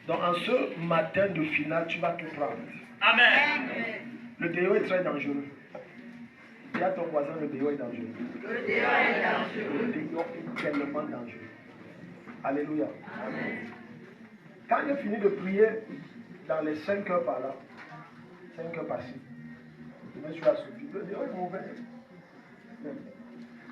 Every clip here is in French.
Donc en ce matin de finale, tu vas tout prendre. Amen. Le déo est très dangereux. Dis à ton voisin, le déo est dangereux. Le déo est dangereux. Le déo est tellement dangereux. Alléluia. Amen. Quand j'ai fini de prier dans les 5 heures par là, 5 heures par-ci, je me suis assoupi. Le déo est mauvais.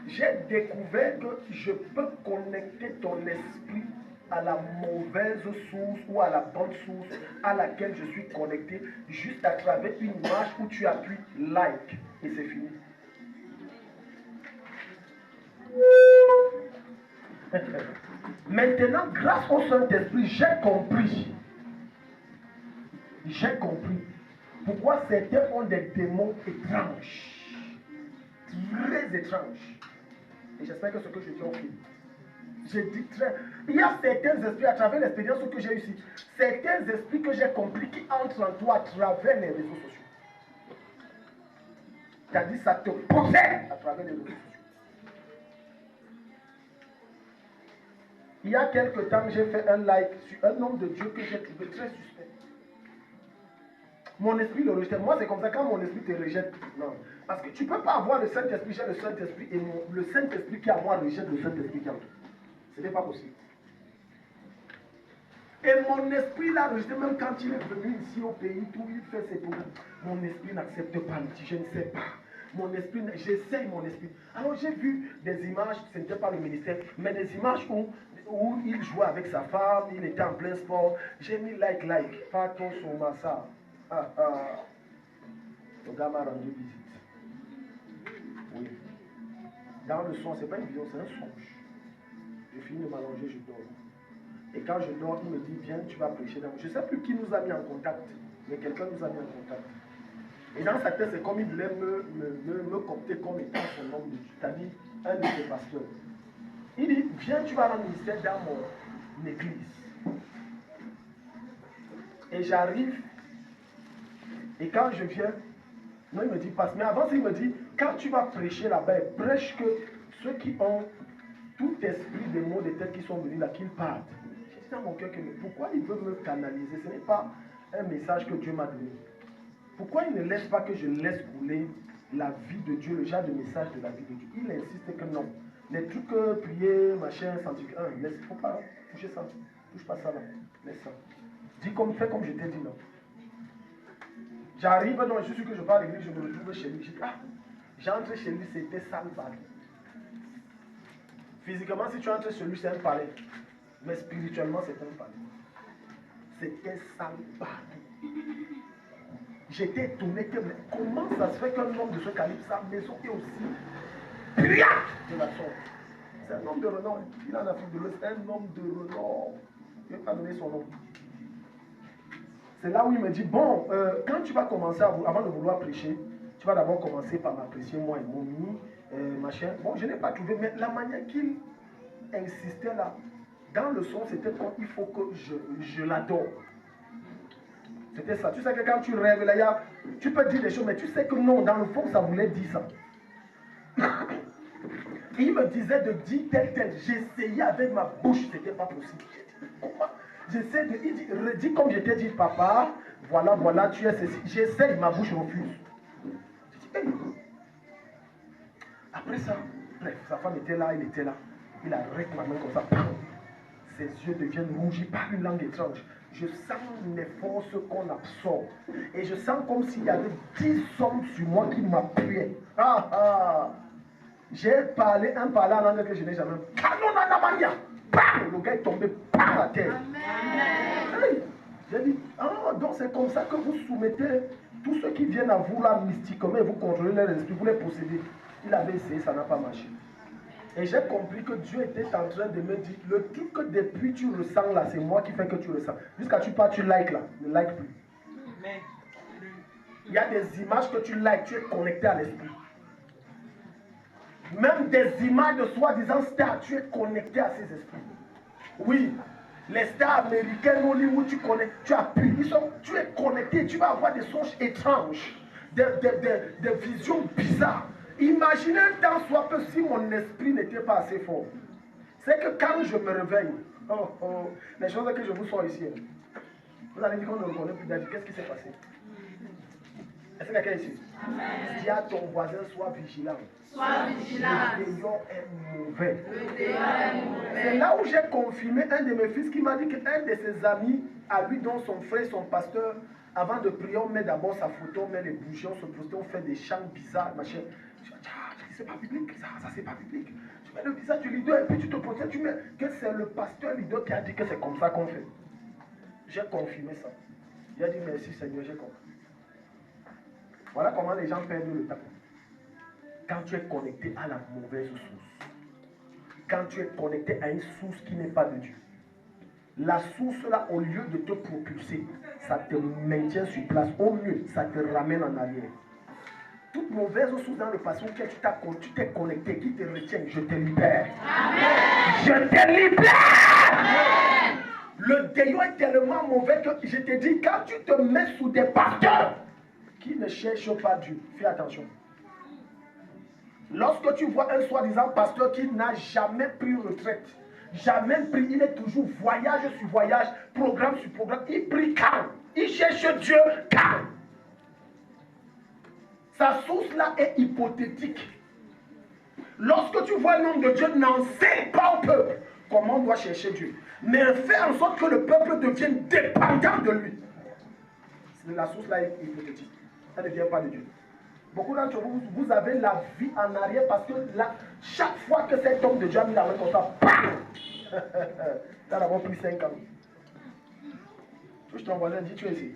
J'ai découvert que je peux connecter ton esprit à la mauvaise source ou à la bonne source à laquelle je suis connecté juste à travers une image où tu appuies like et c'est fini. Maintenant, grâce au Saint-Esprit, j'ai compris pourquoi certains ont des démons étranges, très étranges. Et j'espère que ce que je dis, ok. J'ai dit très. Il y a certains esprits, à travers l'expérience que j'ai eue ici, certains esprits que j'ai compris qui entrent en toi à travers les réseaux sociaux. C'est-à-dire, ça te possède à travers les réseaux sociaux. Il y a quelque temps, j'ai fait un like sur un homme de Dieu que j'ai trouvé très suspect. Mon esprit le rejetait. Moi, c'est comme ça, quand mon esprit te rejette, non. Parce que tu ne peux pas avoir le Saint-Esprit, j'ai le Saint-Esprit, et le Saint-Esprit qui est à moi rejette le Saint-Esprit qui est en toi. Ce n'est pas possible. Et mon esprit l'a rejeté, même quand il est venu ici au pays, tout il fait ses programmes. Mon esprit n'accepte pas, il dit, je ne sais pas. Mon esprit, j'essaye mon esprit. Alors j'ai vu des images, ce n'était pas le ministère, mais des images où il jouait avec sa femme, il était en plein sport. J'ai mis like. Pas ton sur ça. Le gars m'a rendu visite. Oui. Dans le son, ce n'est pas une vision, c'est un songe. Je finis de m'allonger, je dors. Et quand je dors, il me dit, viens, tu vas prêcher. Je ne sais plus qui nous a mis en contact, mais quelqu'un nous a mis en contact. Et dans sa tête, c'est comme il voulait me copter comme étant son homme de Dieu, c'est-à-dire un de ses pasteurs. Il dit, viens, tu vas rendre ministère dans mon église. Et j'arrive, et quand je viens, non, il me dit, passe. Mais avant, il me dit, quand tu vas prêcher là-bas, prêche que ceux qui ont tout esprit des mots de tête qui sont venus là, qu'ils partent. J'ai dit dans mon cœur que pourquoi il veut me canaliser? Ce n'est pas un message que Dieu m'a donné. Pourquoi il ne laisse pas que je laisse couler la vie de Dieu, le genre de message de la vie de Dieu? Il insiste que non. Les trucs prier, machin, scientifique, il ne faut pas toucher ça. Touche pas ça là. Laisse ça. Fais comme je t'ai dit là. J'arrive, donc je suis sûr que je pars à l'église, je me retrouve chez lui. Je dis, j'entre chez lui, c'était sale palais. Physiquement, si tu entres chez lui, c'est un palais. Mais spirituellement, c'est un palais. C'était sale palais. J'étais étonné que, mais comment ça se fait qu'un homme de ce calibre, sa maison est aussi brillante de la sorte? C'est un homme de renom. Il est en Afrique de l'Ouest, un homme de renom. Il n'a pas donné son nom. C'est là où il me dit, bon, quand tu vas commencer, avant de vouloir prêcher, tu vas d'abord commencer par m'apprécier, moi et mon ami, machin. Bon, je n'ai pas trouvé, mais la manière qu'il insistait là, dans le son, c'était comme il faut que je l'adore. C'était ça. Tu sais que quand tu rêves, là, tu peux dire des choses, mais tu sais que non, dans le fond, ça voulait dire ça. Il me disait de dire tel. J'essayais avec ma bouche, c'était pas possible. J'ai dit, comment? J'essaie de. Il dit, redis comme je t'ai dit, papa, voilà, tu es ceci. J'essaye, ma bouche refuse. J'ai dit, hey. Après ça, bref, sa femme était là, il était là. Il arrête ma main comme ça. Ses yeux deviennent rouges, il parle une langue étrange. Je sens les forces qu'on absorbe. Et je sens comme s'il y avait 10 hommes sur moi qui m'appuyaient. J'ai parlé en langue que je n'ai jamais. Le gars est tombé par la terre. Hey, j'ai dit, donc c'est comme ça que vous soumettez tous ceux qui viennent à vous là mystiquement et vous contrôlez leur esprit, vous les possédez. Il avait essayé, ça n'a pas marché. Et j'ai compris que Dieu était en train de me dire, le truc que depuis tu ressens là, c'est moi qui fais que tu ressens. Jusqu'à tu pars, tu likes là, ne like plus. Il y a des images que tu likes, tu es connecté à l'esprit. Même des images de soi-disant stars, tu es connecté à ces esprits. Oui, les stars américaines, Hollywood, tu connais, tu appuies, tu es connecté, tu vas avoir des songes étranges, des visions bizarres. Imaginez un temps soit peu si mon esprit n'était pas assez fort. C'est que quand je me réveille, les choses que je vous sors ici, Vous allez dire qu'on ne le connaît plus. David, qu'est-ce qui s'est passé? Est-ce que quelqu'un est ici? Dis à ton voisin, sois vigilant. Sois vigilant. Le dehors est mauvais. Le dehors est mauvais. C'est là où j'ai confirmé un de mes fils qui m'a dit qu'un de ses amis, à lui, dont son frère, son pasteur, avant de prier, on met d'abord sa photo, on met les bougies, on se pose, on fait des chants bizarres, machin. Je dis, c'est pas biblique, ça c'est pas biblique. Tu mets le visage du leader et puis tu te poses, tu mets que c'est le pasteur leader qui a dit que c'est comme ça qu'on fait. J'ai confirmé ça. Il a dit merci Seigneur, j'ai compris. Voilà comment les gens perdent le temps. Quand tu es connecté à la mauvaise source. Quand tu es connecté à une source qui n'est pas de Dieu. La source là, au lieu de te propulser, ça te maintient sur place. Au mieux, ça te ramène en arrière. Toute mauvaise source dans le passé auquel tu t'es connecté, qui te retient, je te libère. Amen. Je te libère. Amen. Le déo est tellement mauvais que je te dis, quand tu te mets sous des pasteurs qui ne cherchent pas Dieu, fais attention. Lorsque tu vois un soi-disant pasteur qui n'a jamais pris retraite, jamais pris, il est toujours voyage sur voyage, programme sur programme, il prie calme, il cherche Dieu calme. Sa source là est hypothétique. Lorsque tu vois un homme de Dieu, n'enseigne pas au peuple comment on doit chercher Dieu, mais fais en sorte que le peuple devienne dépendant de lui. La source là est hypothétique, elle ne vient pas de Dieu. Beaucoup d'entre vous, vous avez la vie en arrière parce que là, chaque fois que cet homme de Dieu a mis la main comme ça, bam! Ça a d'abord pris 5 ans. Touche ton voisin, dis tu es ici.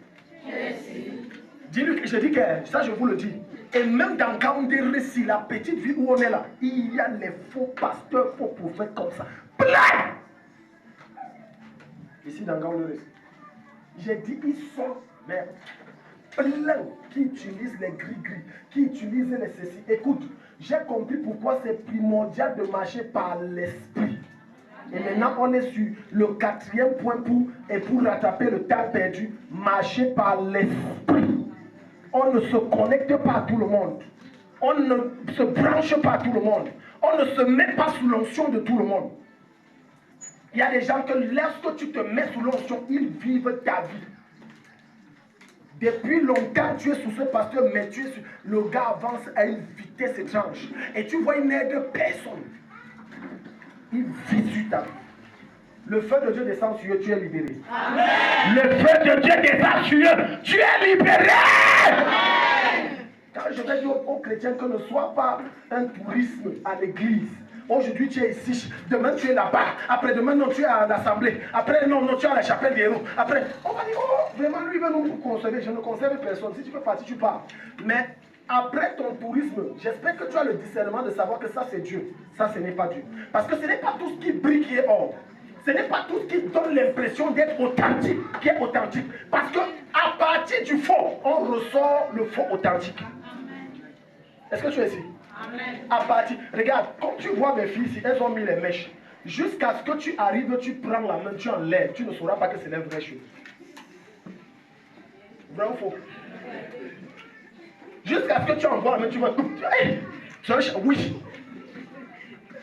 Dis-lui, je dis que ça je vous le dis. Et même dans Kaoundé-Ressi, la petite ville où on est là, il y a les faux pasteurs, faux prophètes comme ça. Plein! Ici dans Kaoundé-Ressi. J'ai dit, ils sont, mais plein qui utilisent les gris-gris, qui utilisent les ceci. Écoute, j'ai compris pourquoi c'est primordial de marcher par l'esprit. Et maintenant, on est sur le 4e point pour rattraper le temps perdu. Marcher par l'esprit. On ne se connecte pas à tout le monde. On ne se branche pas à tout le monde. On ne se met pas sous l'onction de tout le monde. Il y a des gens que lorsque tu te mets sous l'onction, ils vivent ta vie. Depuis longtemps, tu es sous ce pasteur, mais tu es sur... le gars avance à une vitesse étrange. Et tu vois, il n'aide personne. Il vit sur ta vie. Le feu de Dieu descend sur eux, tu es libéré. Amen. Le feu de Dieu descend sur eux, tu es libéré. Amen. Quand je vais dire aux chrétiens que ne soit pas un tourisme à l'église. Aujourd'hui tu es ici, demain tu es là-bas, après-demain non tu es à l'assemblée, après non tu es à la chapelle des héros, après on va dire oh vraiment lui veut nous conserver, je ne conserve personne, si tu peux partir tu pars. Mais après ton tourisme, j'espère que tu as le discernement de savoir que ça c'est Dieu, ça ce n'est pas Dieu. Parce que ce n'est pas tout ce qui brille qui est or, ce n'est pas tout ce qui donne l'impression d'être authentique qui est authentique. Parce que à partir du faux, on ressort le faux authentique. Est-ce que tu es ici? Amen. À partir, regarde, comme tu vois mes filles ici, elles ont mis les mèches. Jusqu'à ce que tu arrives, tu prends la main, tu enlèves, tu ne sauras pas que c'est les vraies choses. Vrai ou faux? Jusqu'à ce que tu envoies la main, tu vas... Hey, oui.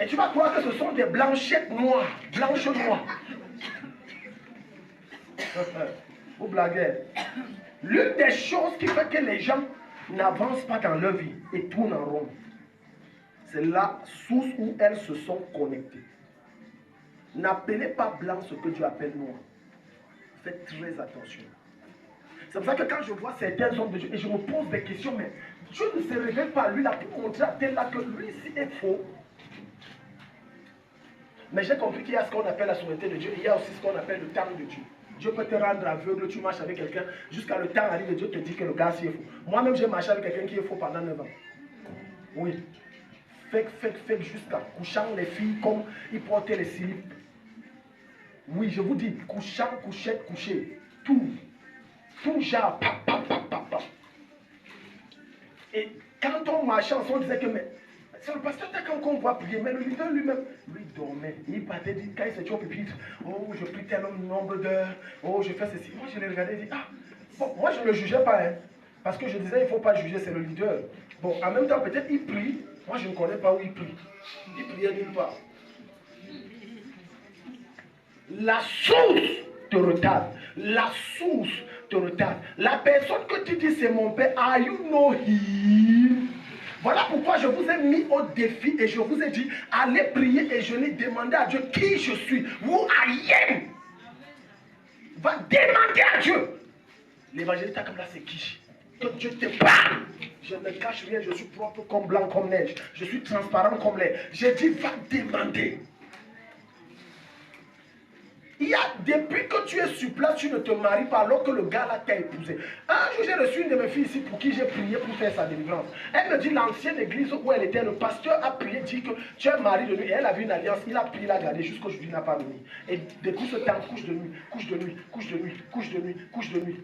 Et tu vas croire que ce sont des blanchettes noires, blanches noires. Vous blaguez. L'une des choses qui fait que les gens n'avancent pas dans leur vie et tournent en rond, c'est la source où elles se sont connectées. N'appelez pas blanc ce que Dieu appelle noir. Faites très attention. C'est pour ça que quand je vois certains hommes de Dieu et je me pose des questions, mais Dieu ne se révèle pas lui là pour montrer à tel là que lui ici est faux. Mais j'ai compris qu'il y a ce qu'on appelle la souveraineté de Dieu et il y a aussi ce qu'on appelle le temps de Dieu. Dieu peut te rendre aveugle, tu marches avec quelqu'un, jusqu'à le temps arrive et Dieu te dit que le gars est faux. Moi-même j'ai marché avec quelqu'un qui est faux pendant 9 ans. Oui. Fake jusqu'à couchant les filles comme ils portaient les slips. Oui, je vous dis, couchant, couchette, couché. Tout genre, pa. Et quand on marchait ensemble, on disait que mais c'est le pasteur qu'on voit prier, mais le leader lui-même, lui dormait. Il partait, quand il se tient au pupitre, oh, je prie tel nombre d'heures, oh, je fais ceci. Moi, je l'ai regardé et dit, ah, bon, moi, je ne le jugeais pas, hein, parce que je disais, il ne faut pas juger, c'est le leader. Bon, en même temps, peut-être il prie, moi, je ne connais pas où il prie. Il priait nulle part. La source te retarde. La source te retarde. La personne que tu dis c'est mon père, are you know him? Voilà pourquoi je vous ai mis au défi et je vous ai dit, allez prier et je l'ai demandé à Dieu qui je suis. Who I am. Va demander à Dieu. L'évangéliste comme là, c'est qui? Que Dieu te parle. Je ne cache rien, je suis propre comme blanc, comme neige. Je suis transparent comme l'air. J'ai dit, va demander. Il y a, depuis que tu es sur place, tu ne te maries pas alors que le gars là t'a épousé. Un jour, j'ai reçu une de mes filles ici pour qui j'ai prié pour faire sa délivrance. Elle me dit, l'ancienne église où elle était, le pasteur a prié, dit que tu es marié de nuit. Et elle avait une alliance, il a prié, la garder jusqu'aujourd'hui, il n'a pas venu. Et depuis ce temps, couche de nuit, couche de nuit, couche de nuit, couche de nuit, couche de nuit.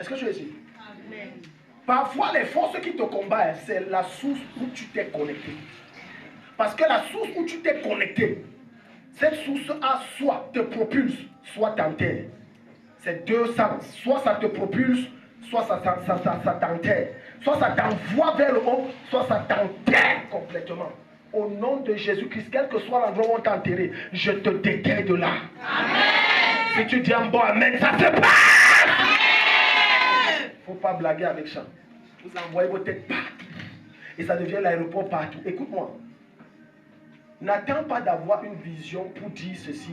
Est-ce que tu es ici? Amen. Parfois, les forces qui te combattent, c'est la source où tu t'es connecté. Parce que la source où tu t'es connecté, cette source a soit te propulse, soit t'enterre. C'est deux sens. Soit ça te propulse, soit ça t'enterre. Soit ça t'envoie vers le haut, soit ça t'enterre complètement. Au nom de Jésus-Christ, quel que soit l'endroit où on t'a enterré, je te déterre de là. Amen. Si tu dis un bon amen, ça se passe. Il ne faut pas blaguer avec ça. Vous envoyez vos têtes partout. Et ça devient l'aéroport partout. Écoute-moi. N'attends pas d'avoir une vision pour dire ceci,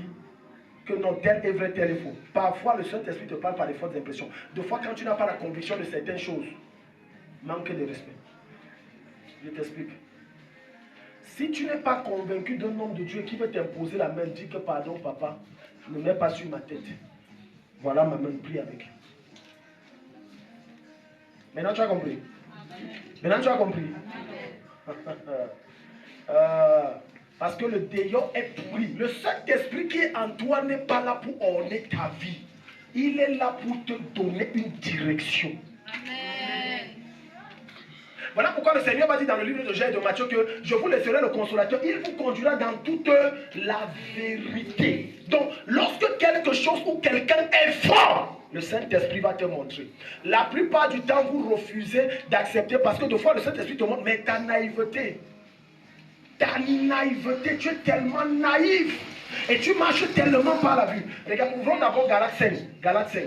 que non, tel est vrai, tel est faux. Parfois, le Saint-Esprit te parle par des fausses impressions. Deux fois, quand tu n'as pas la conviction de certaines choses, manque de respect. Je t'explique. Si tu n'es pas convaincu d'un homme de Dieu qui veut t'imposer la main, dis que pardon, papa, ne mets pas sur ma tête. Voilà ma main, prie avec. Maintenant, tu as compris. Maintenant, tu as compris. Parce que le déyau est pourri. Le Saint-Esprit qui est en toi n'est pas là pour orner ta vie. Il est là pour te donner une direction. Amen. Voilà pourquoi le Seigneur va dire dans le livre de Jean et de Matthieu que je vous laisserai le consolateur. Il vous conduira dans toute la vérité. Donc, lorsque quelque chose ou quelqu'un est fort, le Saint-Esprit va te montrer. La plupart du temps, vous refusez d'accepter parce que des fois, le Saint-Esprit te montre, mais ta naïveté. Ta naïveté, tu es tellement naïf et tu marches tellement par la vue. Regarde, ouvrons d'abord Galates 5. Galates 5.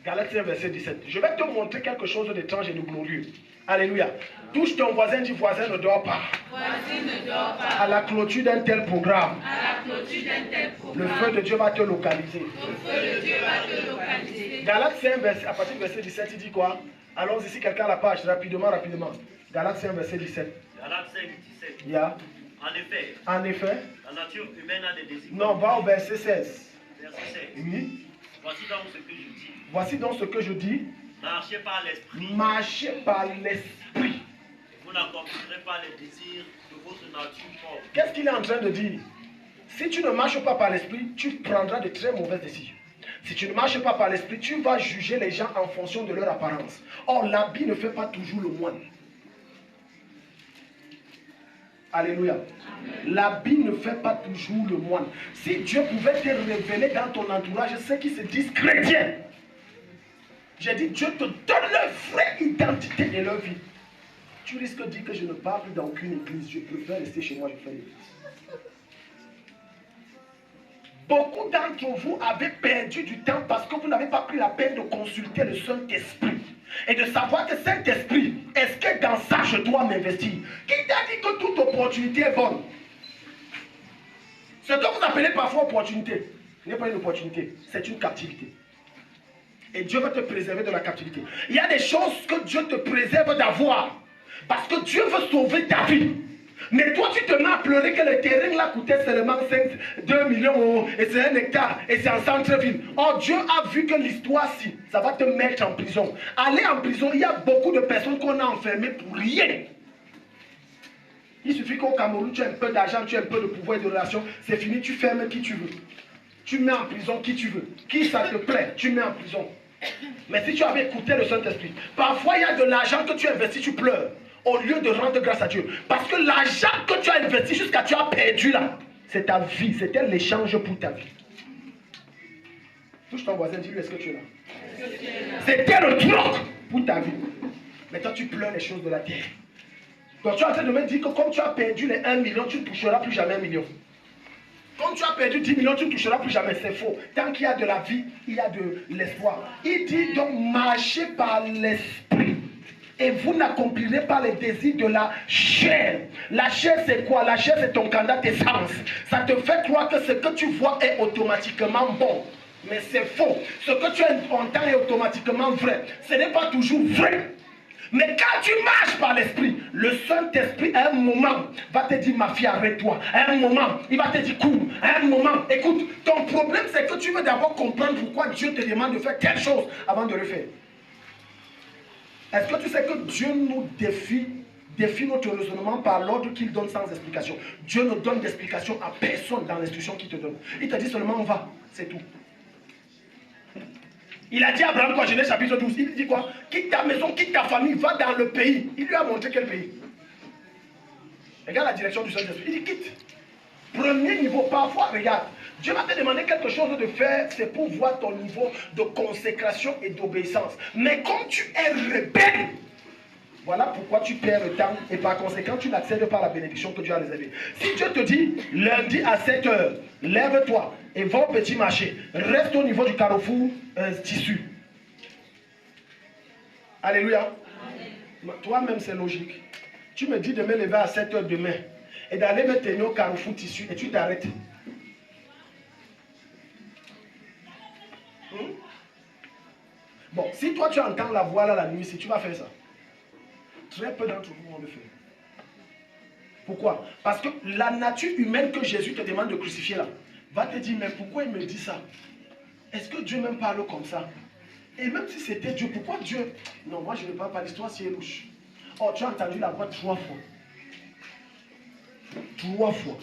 Galates 5, verset 17. Je vais te montrer quelque chose d'étrange et de glorieux. Alléluia. Touche ton voisin, dis voisin ne dort pas. Voisin ne dort pas. À la clôture d'un tel programme. À la clôture d'un tel programme. Le feu de Dieu va te localiser. Le feu de Dieu va te localiser. Galates 5, à partir du verset 17, il dit quoi? Allons ici, quelqu'un à la page, rapidement. Galates 5, verset 17. Galates 5, 17. Yeah. En effet, la nature humaine a des désirs. Non, va au verset 16. Verset 16. Oui. Voici donc ce que je dis. Voici donc ce que je dis. Marchez par l'esprit. Marchez par l'esprit. Vous n'accomplirez pas les désirs de votre nature propre. Qu'est-ce qu'il est en train de dire? Si tu ne marches pas par l'esprit, tu prendras de très mauvaises décisions. Si tu ne marches pas par l'esprit, tu vas juger les gens en fonction de leur apparence. Or, l'habit ne fait pas toujours le moine. Alléluia. L'habit ne fait pas toujours le moine. Si Dieu pouvait te révéler dans ton entourage ceux qui se disent chrétiens, j'ai dit Dieu te donne leur vraie identité et leur vie. Tu risques de dire que je ne parle plus dans aucune église. Je préfère rester chez moi, je fais l'église. Beaucoup d'entre vous avez perdu du temps parce que vous n'avez pas pris la peine de consulter le Saint-Esprit. Et de savoir que Saint-Esprit, est-ce que dans ça je dois m'investir? Qui t'a dit que toute opportunité est bonne? Ce que vous appelez parfois opportunité, ce n'est pas une opportunité, c'est une captivité. Et Dieu va te préserver de la captivité. Il y a des choses que Dieu te préserve d'avoir. Parce que Dieu veut sauver ta vie. Mais toi, tu te mets à pleurer que le terrain là coûtait seulement 2 millions et c'est 1 hectare et c'est en centre-ville. Or, Dieu a vu que l'histoire, si, ça va te mettre en prison. Aller en prison, il y a beaucoup de personnes qu'on a enfermées pour rien. Il suffit qu'au Cameroun, tu as un peu d'argent, tu as un peu de pouvoir et de relations, c'est fini, tu fermes qui tu veux. Tu mets en prison qui tu veux. Qui ça te plaît, tu mets en prison. Mais si tu avais écouté le Saint-Esprit, parfois il y a de l'argent que tu investis, tu pleures. Au lieu de rendre grâce à Dieu. Parce que l'argent que tu as investi jusqu'à tu as perdu là, c'est ta vie, c'était l'échange pour ta vie. Touche ton voisin, dis-lui, est-ce que tu es là? C'était le troc pour ta vie. Maintenant tu pleures les choses de la terre. Donc tu es en train de me dire que comme tu as perdu les 1 million, tu ne toucheras plus jamais 1 million. Quand tu as perdu 10 millions, tu ne toucheras plus jamais. C'est faux. Tant qu'il y a de la vie, il y a de l'espoir. Il dit donc marchez par l'esprit. Et vous n'accomplirez pas les désirs de la chair. La chair, c'est quoi? La chair, c'est ton candidat d'essence. Ça te fait croire que ce que tu vois est automatiquement bon. Mais c'est faux. Ce que tu entends est automatiquement vrai. Ce n'est pas toujours vrai. Mais quand tu marches par l'esprit, le Saint-Esprit, à un moment, va te dire, ma fille, arrête-toi. À un moment, il va te dire, cours. À un moment, écoute, ton problème, c'est que tu veux d'abord comprendre pourquoi Dieu te demande de faire quelque chose avant de le faire. Est-ce que tu sais que Dieu nous défie notre raisonnement par l'ordre qu'il donne sans explication? Dieu ne donne d'explication à personne dans l'instruction qu'il te donne. Il te dit seulement, on va, c'est tout. Il a dit à Abraham, quoi, Genèse chapitre 12, il dit quoi? Quitte ta maison, quitte ta famille, va dans le pays. Il lui a montré quel pays. Regarde la direction du Saint-Esprit. Il dit quitte. Premier niveau, parfois, regarde. Dieu va te demander quelque chose de faire, c'est pour voir ton niveau de consécration et d'obéissance. Mais comme tu es rebelle, voilà pourquoi tu perds le temps et par conséquent, tu n'accèdes pas à la bénédiction que Dieu a réservée. Si Dieu te dit, lundi à 7 h, lève-toi et va au petit marché, reste au niveau du carrefour tissu. Alléluia. Toi-même, c'est logique. Tu me dis de me lever à 7 h demain et d'aller me tenir au carrefour tissu et tu t'arrêtes. Bon, si toi tu entends la voix là la nuit, si tu vas faire ça, très peu d'entre vous vont le faire. Pourquoi? Parce que la nature humaine que Jésus te demande de crucifier là, va te dire, mais pourquoi il me dit ça? Est-ce que Dieu même parle comme ça? Et même si c'était Dieu, pourquoi Dieu? Non, moi je ne parle pas, l'histoire si elle louche. Oh, tu as entendu la voix 3 fois. 3 fois.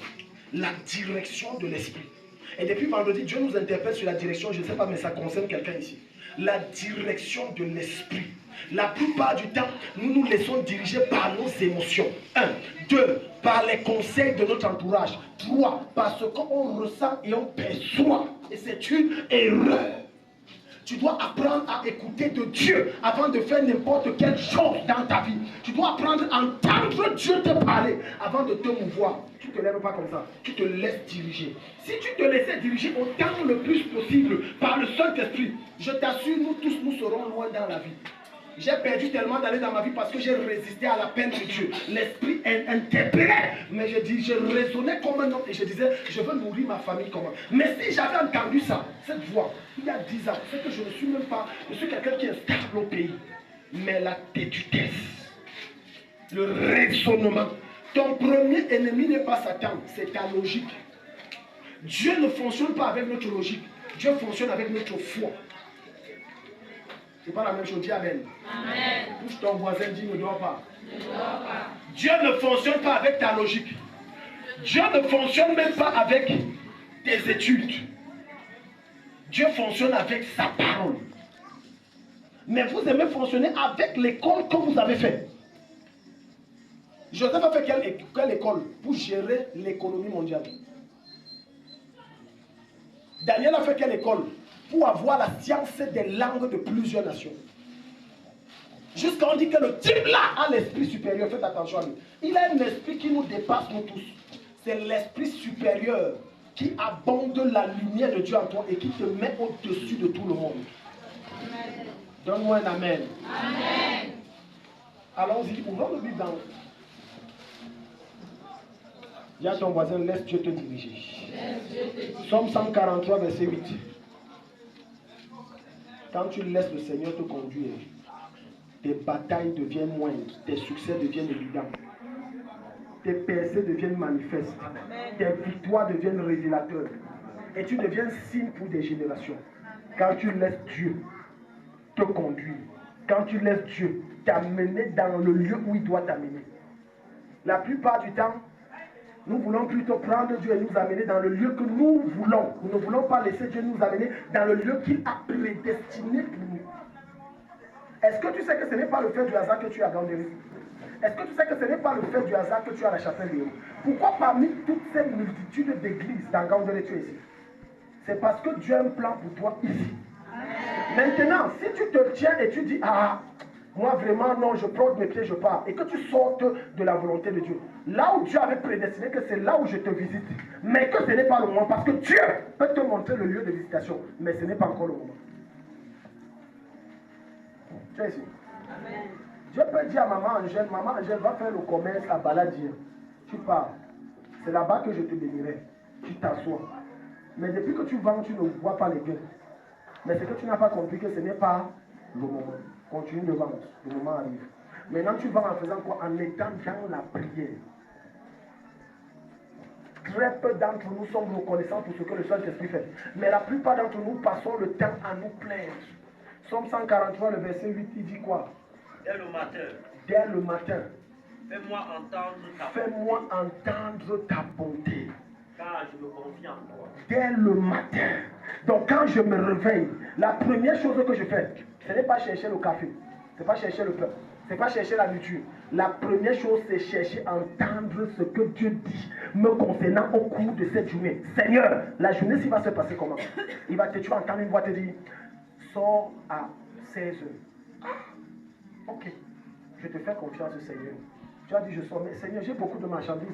La direction de l'esprit. Et depuis vendredi, Dieu nous interpelle sur la direction, je ne sais pas, mais ça concerne quelqu'un ici. La direction de l'esprit. La plupart du temps, nous nous laissons diriger par nos émotions. 1, 2, par les conseils de notre entourage. 3, parce qu'on ressent et on perçoit. Et c'est une erreur. Tu dois apprendre à écouter de Dieu avant de faire n'importe quelle chose dans ta vie. Tu dois apprendre à entendre Dieu te parler avant de te mouvoir. Tu ne te lèves pas comme ça. Tu te laisses diriger. Si tu te laissais diriger autant le plus possible par le Saint-Esprit, je t'assure, nous tous, nous serons loin dans la vie. J'ai perdu tellement d'années dans ma vie parce que j'ai résisté à l'appel de Dieu. L'esprit interpellait. Mais je raisonnais comme un homme et je disais, je veux nourrir ma famille comment. Mais si j'avais entendu ça, cette voix, il y a 10 ans, c'est que je ne suis même pas, je suis quelqu'un qui est stable au pays. Mais la têtutesse, le raisonnement. Ton premier ennemi n'est pas Satan, c'est ta logique. Dieu ne fonctionne pas avec notre logique. Dieu fonctionne avec notre foi. C'est pas la même chose, dis Amen. Amen. Touche ton voisin, dis ne dors pas. Ne dors pas. Dieu ne fonctionne pas avec ta logique. Dieu ne fonctionne même pas avec tes études. Dieu fonctionne avec sa parole. Mais vous aimez fonctionner avec l'école que vous avez fait. Joseph a fait quelle école pour gérer l'économie mondiale? Daniel a fait quelle école pour avoir la science des langues de plusieurs nations? Jusqu'à on dit que le type là a l'esprit supérieur. Faites attention à lui. Il a un esprit qui nous dépasse nous tous. C'est l'esprit supérieur qui abonde la lumière de Dieu en toi et qui te met au-dessus de tout le monde. Donne-moi un amen. Amen. Allons-y, ouvrons le livre dans. Dis à ton voisin, laisse Dieu te diriger. Psaume 143, verset 8. Quand tu laisses le Seigneur te conduire, tes batailles deviennent moindres, tes succès deviennent évidents, tes percées deviennent manifestes, tes victoires deviennent révélateurs, et tu deviens signe pour des générations. Quand tu laisses Dieu te conduire, quand tu laisses Dieu t'amener dans le lieu où il doit t'amener. La plupart du temps, nous voulons plutôt prendre Dieu et nous amener dans le lieu que nous voulons. Nous ne voulons pas laisser Dieu nous amener dans le lieu qu'il a prédestiné pour nous. Est-ce que tu sais que ce n'est pas le fait du hasard que tu as Gandéry? Est-ce que tu sais que ce n'est pas le fait du hasard que tu as la chapelle de Héros? Pourquoi parmi toutes ces multitudes d'églises dans Gandéry tu es ici? C'est parce que Dieu a un plan pour toi ici. Maintenant, si tu te tiens et tu dis, ah, moi vraiment non, je prends mes pieds, je pars, et que tu sortes de la volonté de Dieu, Là où Dieu avait prédestiné que c'est là où je te visite, mais que ce n'est pas le moment, parce que Dieu peut te montrer le lieu de visitation, mais ce n'est pas encore le moment. Tu es ici? Amen. Dieu peut dire à maman Angèle, va faire le commerce à Baladir. Tu pars. C'est là-bas que je te bénirai. Tu t'assois. Mais depuis que tu vends, tu ne vois pas les gains. Mais c'est que tu n'as pas compris que ce n'est pas le moment. Continue de vendre. Le moment arrive. Maintenant, tu vends en faisant quoi? En étant dans la prière. Très peu d'entre nous sommes reconnaissants pour ce que le Saint-Esprit fait. Mais la plupart d'entre nous passons le temps à nous plaindre. Somme 143, le verset 8, il dit quoi? Dès le matin. Dès le matin. Fais-moi entendre ta bonté. Fais-moi entendre ta bonté. Car je me confie en toi. Dès le matin. Donc quand je me réveille, la première chose que je fais, ce n'est pas chercher le café, ce n'est pas chercher le pain, ce n'est pas chercher la nourriture. La première chose, c'est chercher à entendre ce que Dieu dit me concernant au cours de cette journée. Seigneur, la journée, s'il va se passer comment? Tu vas entendre une voix te dire, sors à 16 heures. Ok, je te fais confiance, Seigneur. Tu as dit, je sors, mais Seigneur, j'ai beaucoup de marchandises.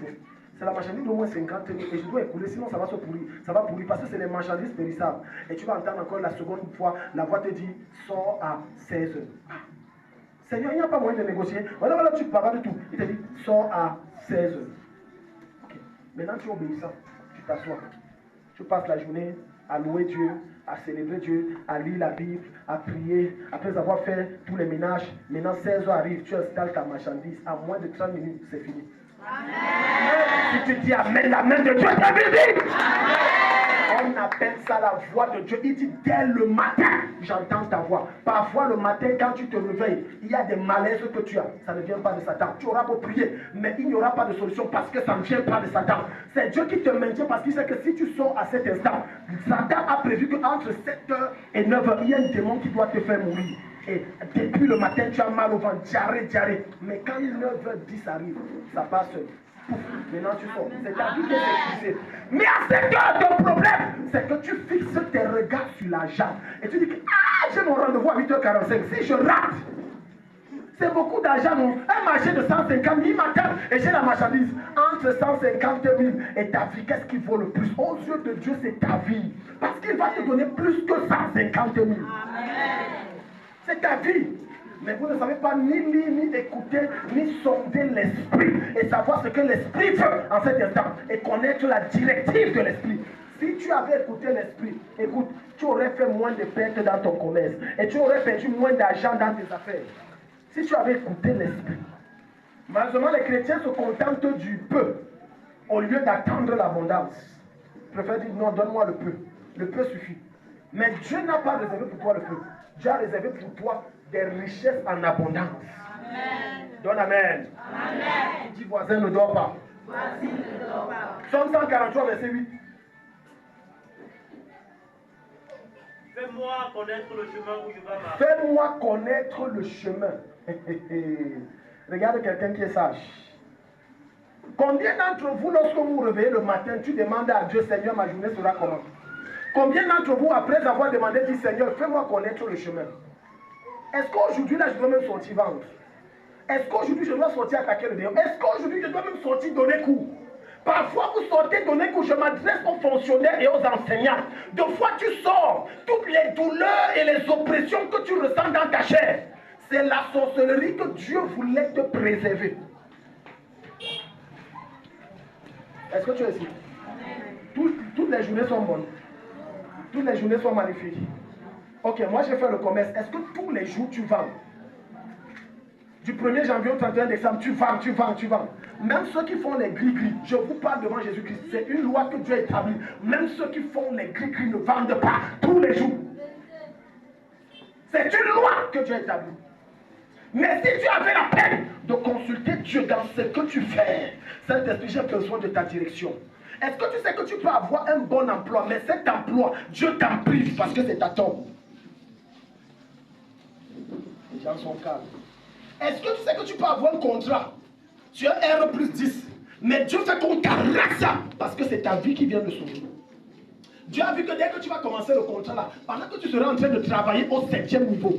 C'est la marchandise d'au moins 50 000 et je dois écouler, sinon ça va se pourrir. Ça va pourrir parce que c'est les marchandises périssables. Et tu vas entendre encore la seconde fois, la voix te dit, sors à 16 heures. Seigneur, il n'y a pas moyen de négocier. Voilà, tu parles de tout. Il te dit, sors à 16 heures. Ok, maintenant tu es obéissant. Tu t'assois. Tu passes la journée à louer Dieu, à célébrer Dieu, à lire la Bible, à prier. Après avoir fait tous les ménages, maintenant 16 heures arrive, tu installes ta marchandise. À moins de 30 minutes, c'est fini. Amen. Si tu dis Amen, la main de Dieu est visible. On appelle ça la voix de Dieu. Il dit dès le matin, j'entends ta voix. Parfois le matin, quand tu te réveilles, il y a des malaises que tu as. Ça ne vient pas de Satan. Tu auras beau prier, mais il n'y aura pas de solution parce que ça ne vient pas de Satan. C'est Dieu qui te maintient parce qu'il sait que si tu sors à cet instant, Satan a prévu qu'entre 7h et 9h, il y a un démon qui doit te faire mourir. Et depuis le matin, tu as mal au ventre, diarrhée. Mais quand 9h10 arrive, ça passe seul. Maintenant tu sors. C'est ta vie qui est sécurisée. Mais à cette heure, ton problème, c'est que tu fixes tes regards sur l'argent. Et tu dis que j'ai mon rendez-vous à 8h45. Si je rate, c'est beaucoup d'argent. Un marché de 150 000 m'attend et j'ai la marchandise. Entre 150 000 et ta vie, qu'est-ce qui vaut le plus? Aux yeux de Dieu, c'est ta vie. Parce qu'il va te donner plus que 150 000. Amen. C'est ta vie. Mais vous ne savez pas ni lire, ni écouter, ni sonder l'esprit et savoir ce que l'esprit veut en cet instant et connaître la directive de l'esprit. Si tu avais écouté l'esprit, écoute, tu aurais fait moins de pertes dans ton commerce et tu aurais perdu moins d'argent dans tes affaires. Si tu avais écouté l'esprit. Malheureusement, les chrétiens se contentent du peu au lieu d'attendre l'abondance. Ils préfèrent dire non, donne-moi le peu. Le peu suffit. Mais Dieu n'a pas réservé pour toi le peu. Dieu a réservé pour toi des richesses en abondance. Amen. Donne Amen. Amen. Dis voisin ne dort pas. Voici ne dort pas. Somme 143, verset 8. Fais-moi connaître le chemin où je vais marcher. Fais-moi connaître le chemin. Regarde quelqu'un qui est sage. Combien d'entre vous, lorsque vous vous réveillez le matin, tu demandes à Dieu, Seigneur, ma journée sera comment? Combien d'entre vous, après avoir demandé, dit, Seigneur, fais-moi connaître le chemin? Est-ce qu'aujourd'hui, là, je dois même sortir vendre? Est-ce qu'aujourd'hui, je dois sortir attaquer le démon? Est-ce qu'aujourd'hui, je dois même sortir donner coup? Parfois, vous sortez donner coup. Je m'adresse aux fonctionnaires et aux enseignants. Deux fois, tu sors. Toutes les douleurs et les oppressions que tu ressens dans ta chair, c'est la sorcellerie que Dieu voulait te préserver. Est-ce que tu es ici? Toutes les journées sont bonnes. Toutes les journées sont magnifiques. Ok, moi j'ai fait le commerce. Est-ce que tous les jours tu vends? Du 1er janvier au 31 décembre, tu vends. Même ceux qui font les gris-gris, je vous parle devant Jésus-Christ, c'est une loi que Dieu a établie. Même ceux qui font les gris-gris ne vendent pas tous les jours. C'est une loi que Dieu a établie. Mais si tu avais la peine de consulter Dieu dans ce que tu fais, Saint-Esprit, j'ai besoin de ta direction. Est-ce que tu sais que tu peux avoir un bon emploi, mais cet emploi, Dieu t'en prive parce que c'est ta tombe? Les gens sont calmes. Est-ce que tu sais que tu peux avoir un contrat? Tu as R plus 10, mais Dieu fait qu'on t'arrête ça parce que c'est ta vie qui vient de sauver. Dieu a vu que dès que tu vas commencer le contrat là, pendant que tu seras en train de travailler au 7e niveau,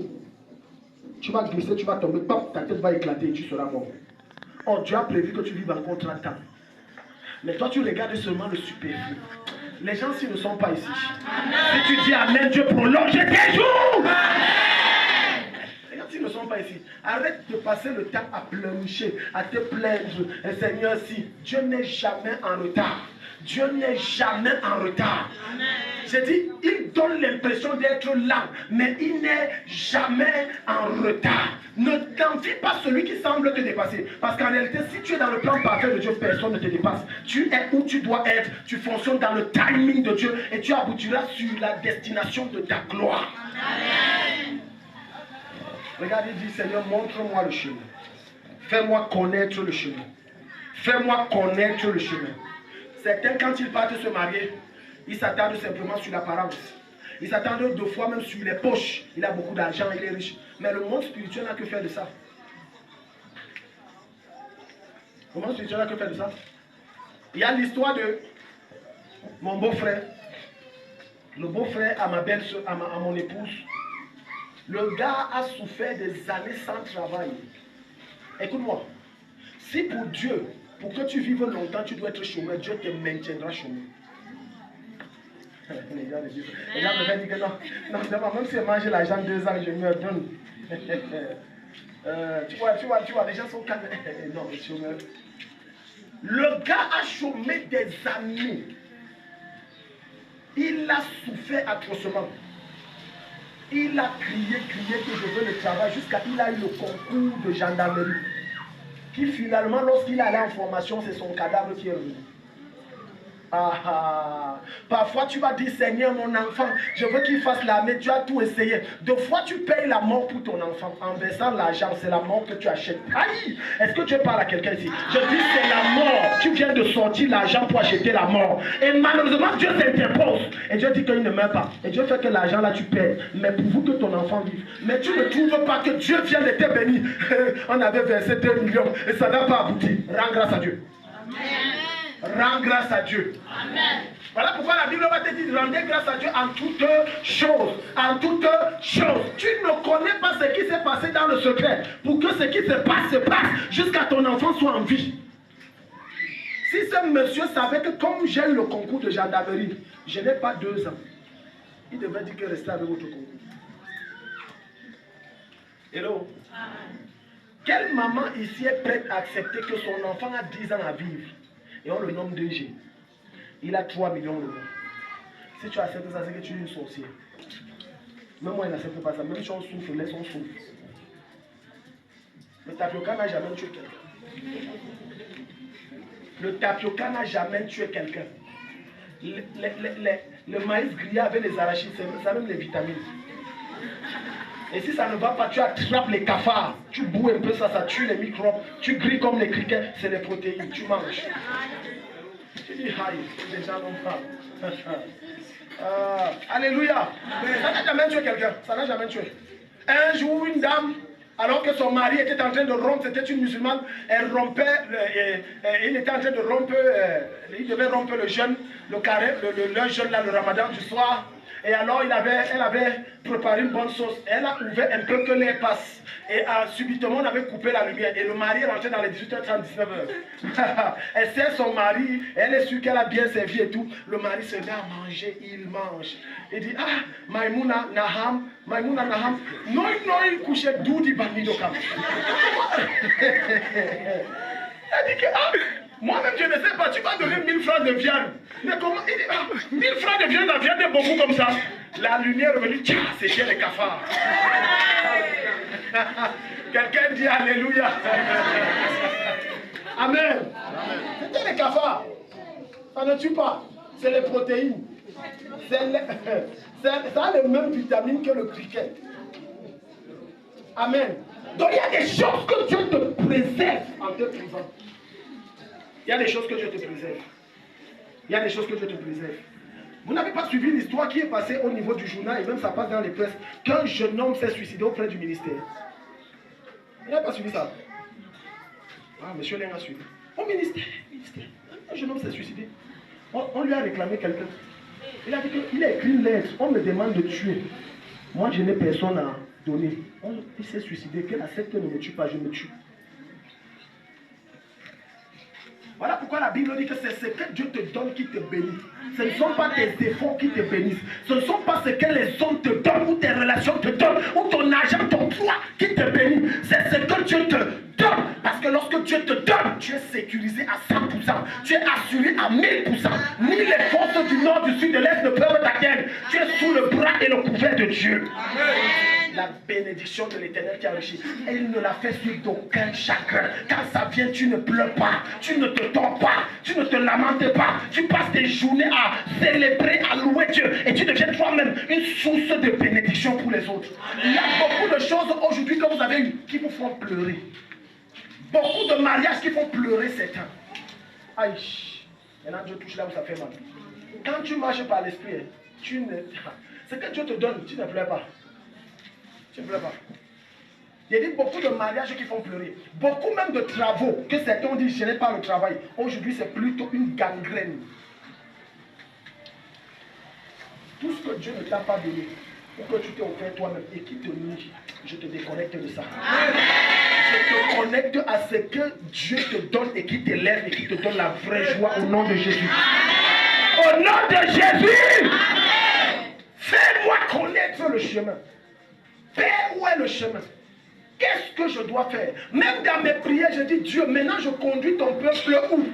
tu vas glisser, tu vas tomber, pop, ta tête va éclater et tu seras mort. Oh, Dieu a prévu que tu vives encore 30 ans. Mais toi, tu regardes seulement le superflu. Les gens, s'ils ne sont pas ici, si tu dis Amen, Dieu prolonge tes jours. Les gens, s'ils ne sont pas ici, arrête de passer le temps à pleurnicher, à te plaindre. Et Seigneur, si Dieu n'est jamais en retard. Dieu n'est jamais en retard. J'ai dit, il donne l'impression d'être lent, mais il n'est jamais en retard. Ne t'envie pas celui qui semble te dépasser. Parce qu'en réalité, si tu es dans le plan parfait de Dieu, personne ne te dépasse. Tu es où tu dois être. Tu fonctionnes dans le timing de Dieu et tu aboutiras sur la destination de ta gloire. Amen. Regarde, il dit, Seigneur, montre-moi le chemin. Fais-moi connaître le chemin. Fais-moi connaître le chemin. Certains, quand ils partent se marier, ils s'attendent simplement sur l'apparence. Ils s'attendent deux fois même sur les poches. Il a beaucoup d'argent, il est riche. Mais le monde spirituel n'a que faire de ça. Le monde spirituel n'a que faire de ça. Il y a l'histoire de mon beau-frère. Le beau-frère à ma belle-soeur, à mon épouse. Le gars a souffert des années sans travail. Écoute-moi. Si pour Dieu, pour que tu vives longtemps, tu dois être chômeur, Dieu te maintiendra chômeur. Les gens me disent que non, même si je mange l'argent 2 ans, je me donne. Tu vois, les gens sont calmes. Non, mais chômeur. Le gars a chômé des années. Il a souffert atrocement. Il a crié que je veux le travail jusqu'à il a eu le concours de gendarmerie. Qui finalement, lorsqu'il allait en formation, c'est son cadavre qui est revenu. Parfois tu vas dire, Seigneur, mon enfant, je veux qu'il fasse l'armée. Tu as tout essayé. Deux fois tu payes la mort pour ton enfant. En versant l'argent, c'est la mort que tu achètes. Aïe! Est-ce que tu parles à quelqu'un ici? Je dis, c'est la mort. Tu viens de sortir l'argent pour acheter la mort. Et malheureusement, Dieu s'interpose. Et Dieu dit qu'il ne meurt pas. Et Dieu fait que l'argent là, tu perds. Mais pour vous que ton enfant vive. Mais tu ne trouves pas que Dieu vient de te bénir. On avait versé 2 millions et ça n'a pas abouti. Rends grâce à Dieu. Amen. Rends grâce à Dieu. Amen. Voilà pourquoi la Bible va te dire, rendez grâce à Dieu en toutes choses. En toutes choses. Tu ne connais pas ce qui s'est passé dans le secret. Pour que ce qui se passe jusqu'à ton enfant soit en vie. Si ce monsieur savait que comme j'ai eu le concours de gendarmerie, je n'ai pas 2 ans, il devait dire que restez avec votre concours. Hello. Amen. Quelle maman ici est prête à accepter que son enfant a 10 ans à vivre? Et on le nomme 2G. Il a 3 millions d'euros. Si tu acceptes ça, c'est que tu es une sorcière. Même moi, il n'accepte pas ça. Même si on souffre, laisse on souffre. Le tapioca n'a jamais tué quelqu'un. Le tapioca n'a jamais tué quelqu'un. Le maïs grillé avec les arachides, ça même les vitamines. Et si ça ne va pas, tu attrapes les cafards, tu boues un peu ça, ça tue les microbes, tu grilles comme les criquets, c'est les protéines, tu manges. Tu dis, aïe, les gens n'ont pas. Alléluia. Ça n'a jamais tué quelqu'un, ça n'a jamais tué. Un jour, une dame, alors que son mari était en train de rompre, c'était une musulmane, elle rompait, il était en train de rompre, il devait rompre le jeûne, le carême, le jeûne là, le ramadan du soir. Et alors elle avait préparé une bonne sauce. Elle a ouvert un peu que l'air passe. Et subitement on avait coupé la lumière. Et le mari est rentré dans les 18h30, 19h. Elle sert son mari. Elle est sûre qu'elle a bien servi et tout. Le mari se met à manger. Il mange. Il dit, Maïmouna Naham. Maïmouna Naham. Non, il couchait d'où dit Banidokam. Elle dit que, moi-même je ne sais pas, tu vas donner 1000 francs de viande. Mais comment? Il dit, 1000 francs de viande, la viande est beaucoup comme ça. La lumière est venue, tiens, c'était les cafards. Quelqu'un dit Alléluia. Amen. C'était les cafards. Ça ne tue pas. C'est les protéines. Ça a les mêmes vitamines que le cricket. Amen. Donc il y a des choses que Dieu te préserve en te privant. Il y a des choses que Dieu te préserve. Il y a des choses que Dieu te préserve. Vous n'avez pas suivi l'histoire qui est passée au niveau du journal et même ça passe dans les presses qu'un jeune homme s'est suicidé auprès du ministère. Vous n'avez pas suivi ça? Monsieur Léon a suivi. Au ministère, un jeune homme s'est suicidé. On lui a réclamé quelqu'un. Il a dit qu'il a écrit une lettre. On me demande de tuer. Moi, je n'ai personne à donner. Il s'est suicidé. Que la secte ne me tue pas, je me tue. Voilà pourquoi la Bible dit que c'est ce que Dieu te donne qui te bénit. Ce ne sont pas tes efforts qui te bénissent. Ce ne sont pas ce que les hommes te donnent ou tes relations te donnent ou ton argent, ton toit qui te bénit. C'est ce que Dieu te donne. Parce que lorsque Dieu te donne, tu es sécurisé à 100%. Tu es assuré à 1000%. Ni les forces du nord, du sud, de l'est ne peuvent t'atteindre. Tu es sous le bras et le couvert de Dieu. Amen. La bénédiction de l'Éternel qui enrichit. Et il ne la fait suivre d'aucun chagrin. Quand ça vient, tu ne pleures pas. Tu ne te tords pas. Tu ne te lamentes pas. Tu passes tes journées à célébrer, à louer Dieu. Et tu deviens toi-même une source de bénédiction pour les autres. Amen. Il y a beaucoup de choses aujourd'hui que vous avez eues qui vous font pleurer. Beaucoup de mariages qui font pleurer certains. Aïe. Maintenant Dieu touche là où ça fait mal. Quand tu marches par l'esprit, tu ne... ce que Dieu te donne, tu ne pleures pas. Tu ne pleures pas. Il y a beaucoup de mariages qui font pleurer. Beaucoup même de travaux que certains ont dit, je n'ai pas le travail. Aujourd'hui, c'est plutôt une gangrène. Tout ce que Dieu ne t'a pas donné, ou que tu t'es offert toi-même et qui te nuit, je te déconnecte de ça. Je te connecte à ce que Dieu te donne et qui t'élève et qui te donne la vraie joie au nom de Jésus. Au nom de Jésus, fais-moi connaître le chemin. Père, où est le chemin? Qu'est-ce que je dois faire? Même dans mes prières, je dis, Dieu, maintenant je conduis ton peuple où?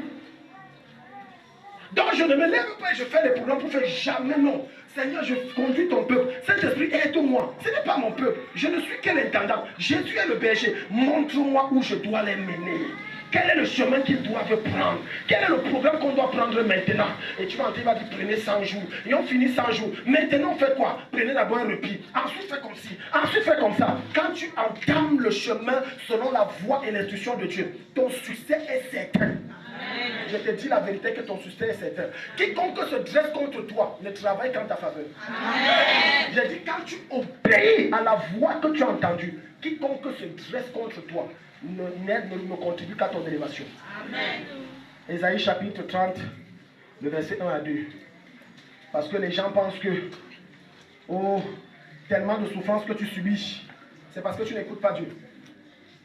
Donc je ne me lève pas et je fais les programmes pour faire jamais non. Seigneur, je conduis ton peuple. Saint-Esprit, aide-moi. Ce n'est pas mon peuple. Je ne suis que l'intendant. Jésus est le berger. Montre-moi où je dois les mener. Quel est le chemin qu'ils doivent prendre? Quel est le programme qu'on doit prendre maintenant? Et tu vas entrer, il va dire, prenez 100 jours. Et on finit 100 jours. Maintenant, on fait quoi? Prenez d'abord un repos. Ensuite, fais comme ci. Ensuite, fais comme ça. Quand tu entames le chemin selon la voie et l'instruction de Dieu, ton succès est certain. Je te dis la vérité que ton succès est certain. Quiconque se dresse contre toi ne travaille qu'en ta faveur. Amen. J'ai dit quand tu obéis à la voix que tu as entendue, quiconque se dresse contre toi ne contribue qu'à ton élévation. Amen. Ésaïe chapitre 30, le verset 1 à 2. Parce que les gens pensent que tellement de souffrances que tu subis, c'est parce que tu n'écoutes pas Dieu.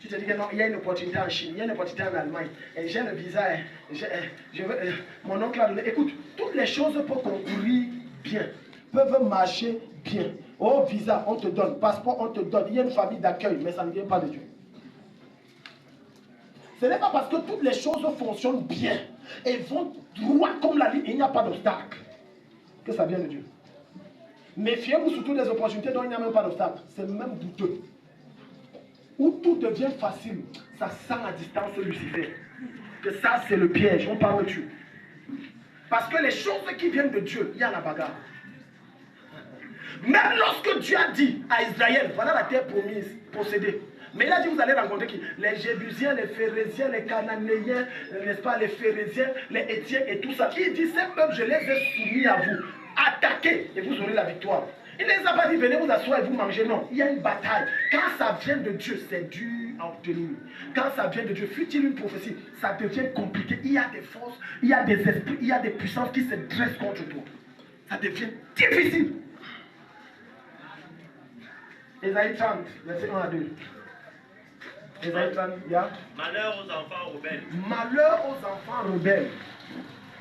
Tu te dis que non, il y a une opportunité en Chine, il y a une opportunité en Allemagne, et j'ai le visa, mon oncle a donné. Écoute, toutes les choses peuvent concourir bien, peuvent marcher bien. Oh, visa, on te donne, passeport, on te donne, il y a une famille d'accueil, mais ça ne vient pas de Dieu. Ce n'est pas parce que toutes les choses fonctionnent bien et vont droit comme la ligne, il n'y a pas d'obstacle, que ça vient de Dieu. Méfiez-vous surtout des opportunités dont il n'y a même pas d'obstacle, c'est même douteux. Où tout devient facile, ça sent la distance Lucifer. Que ça, c'est le piège, on parle de Dieu. Parce que les choses qui viennent de Dieu, il y a la bagarre. Même lorsque Dieu a dit à Israël, voilà la terre promise, possédée. Mais il a dit, vous allez rencontrer qui? Les Jébusiens, les Phérésiens, les Cananéens, n'est-ce pas, les Phérésiens, les Étiens et tout ça. Il dit, ces peuples, je les ai soumis à vous. Attaquez et vous aurez la victoire. Il ne les a pas dit, venez vous asseoir et vous manger. Non, il y a une bataille. Quand ça vient de Dieu, c'est dur à obtenir. Quand ça vient de Dieu, fut-il une prophétie, ça devient compliqué. Il y a des forces, il y a des esprits, il y a des puissances qui se dressent contre toi. Ça devient difficile. Ésaïe 30, verset 1 à 2. Ésaïe 30, il y a malheur aux enfants rebelles. Malheur aux enfants rebelles.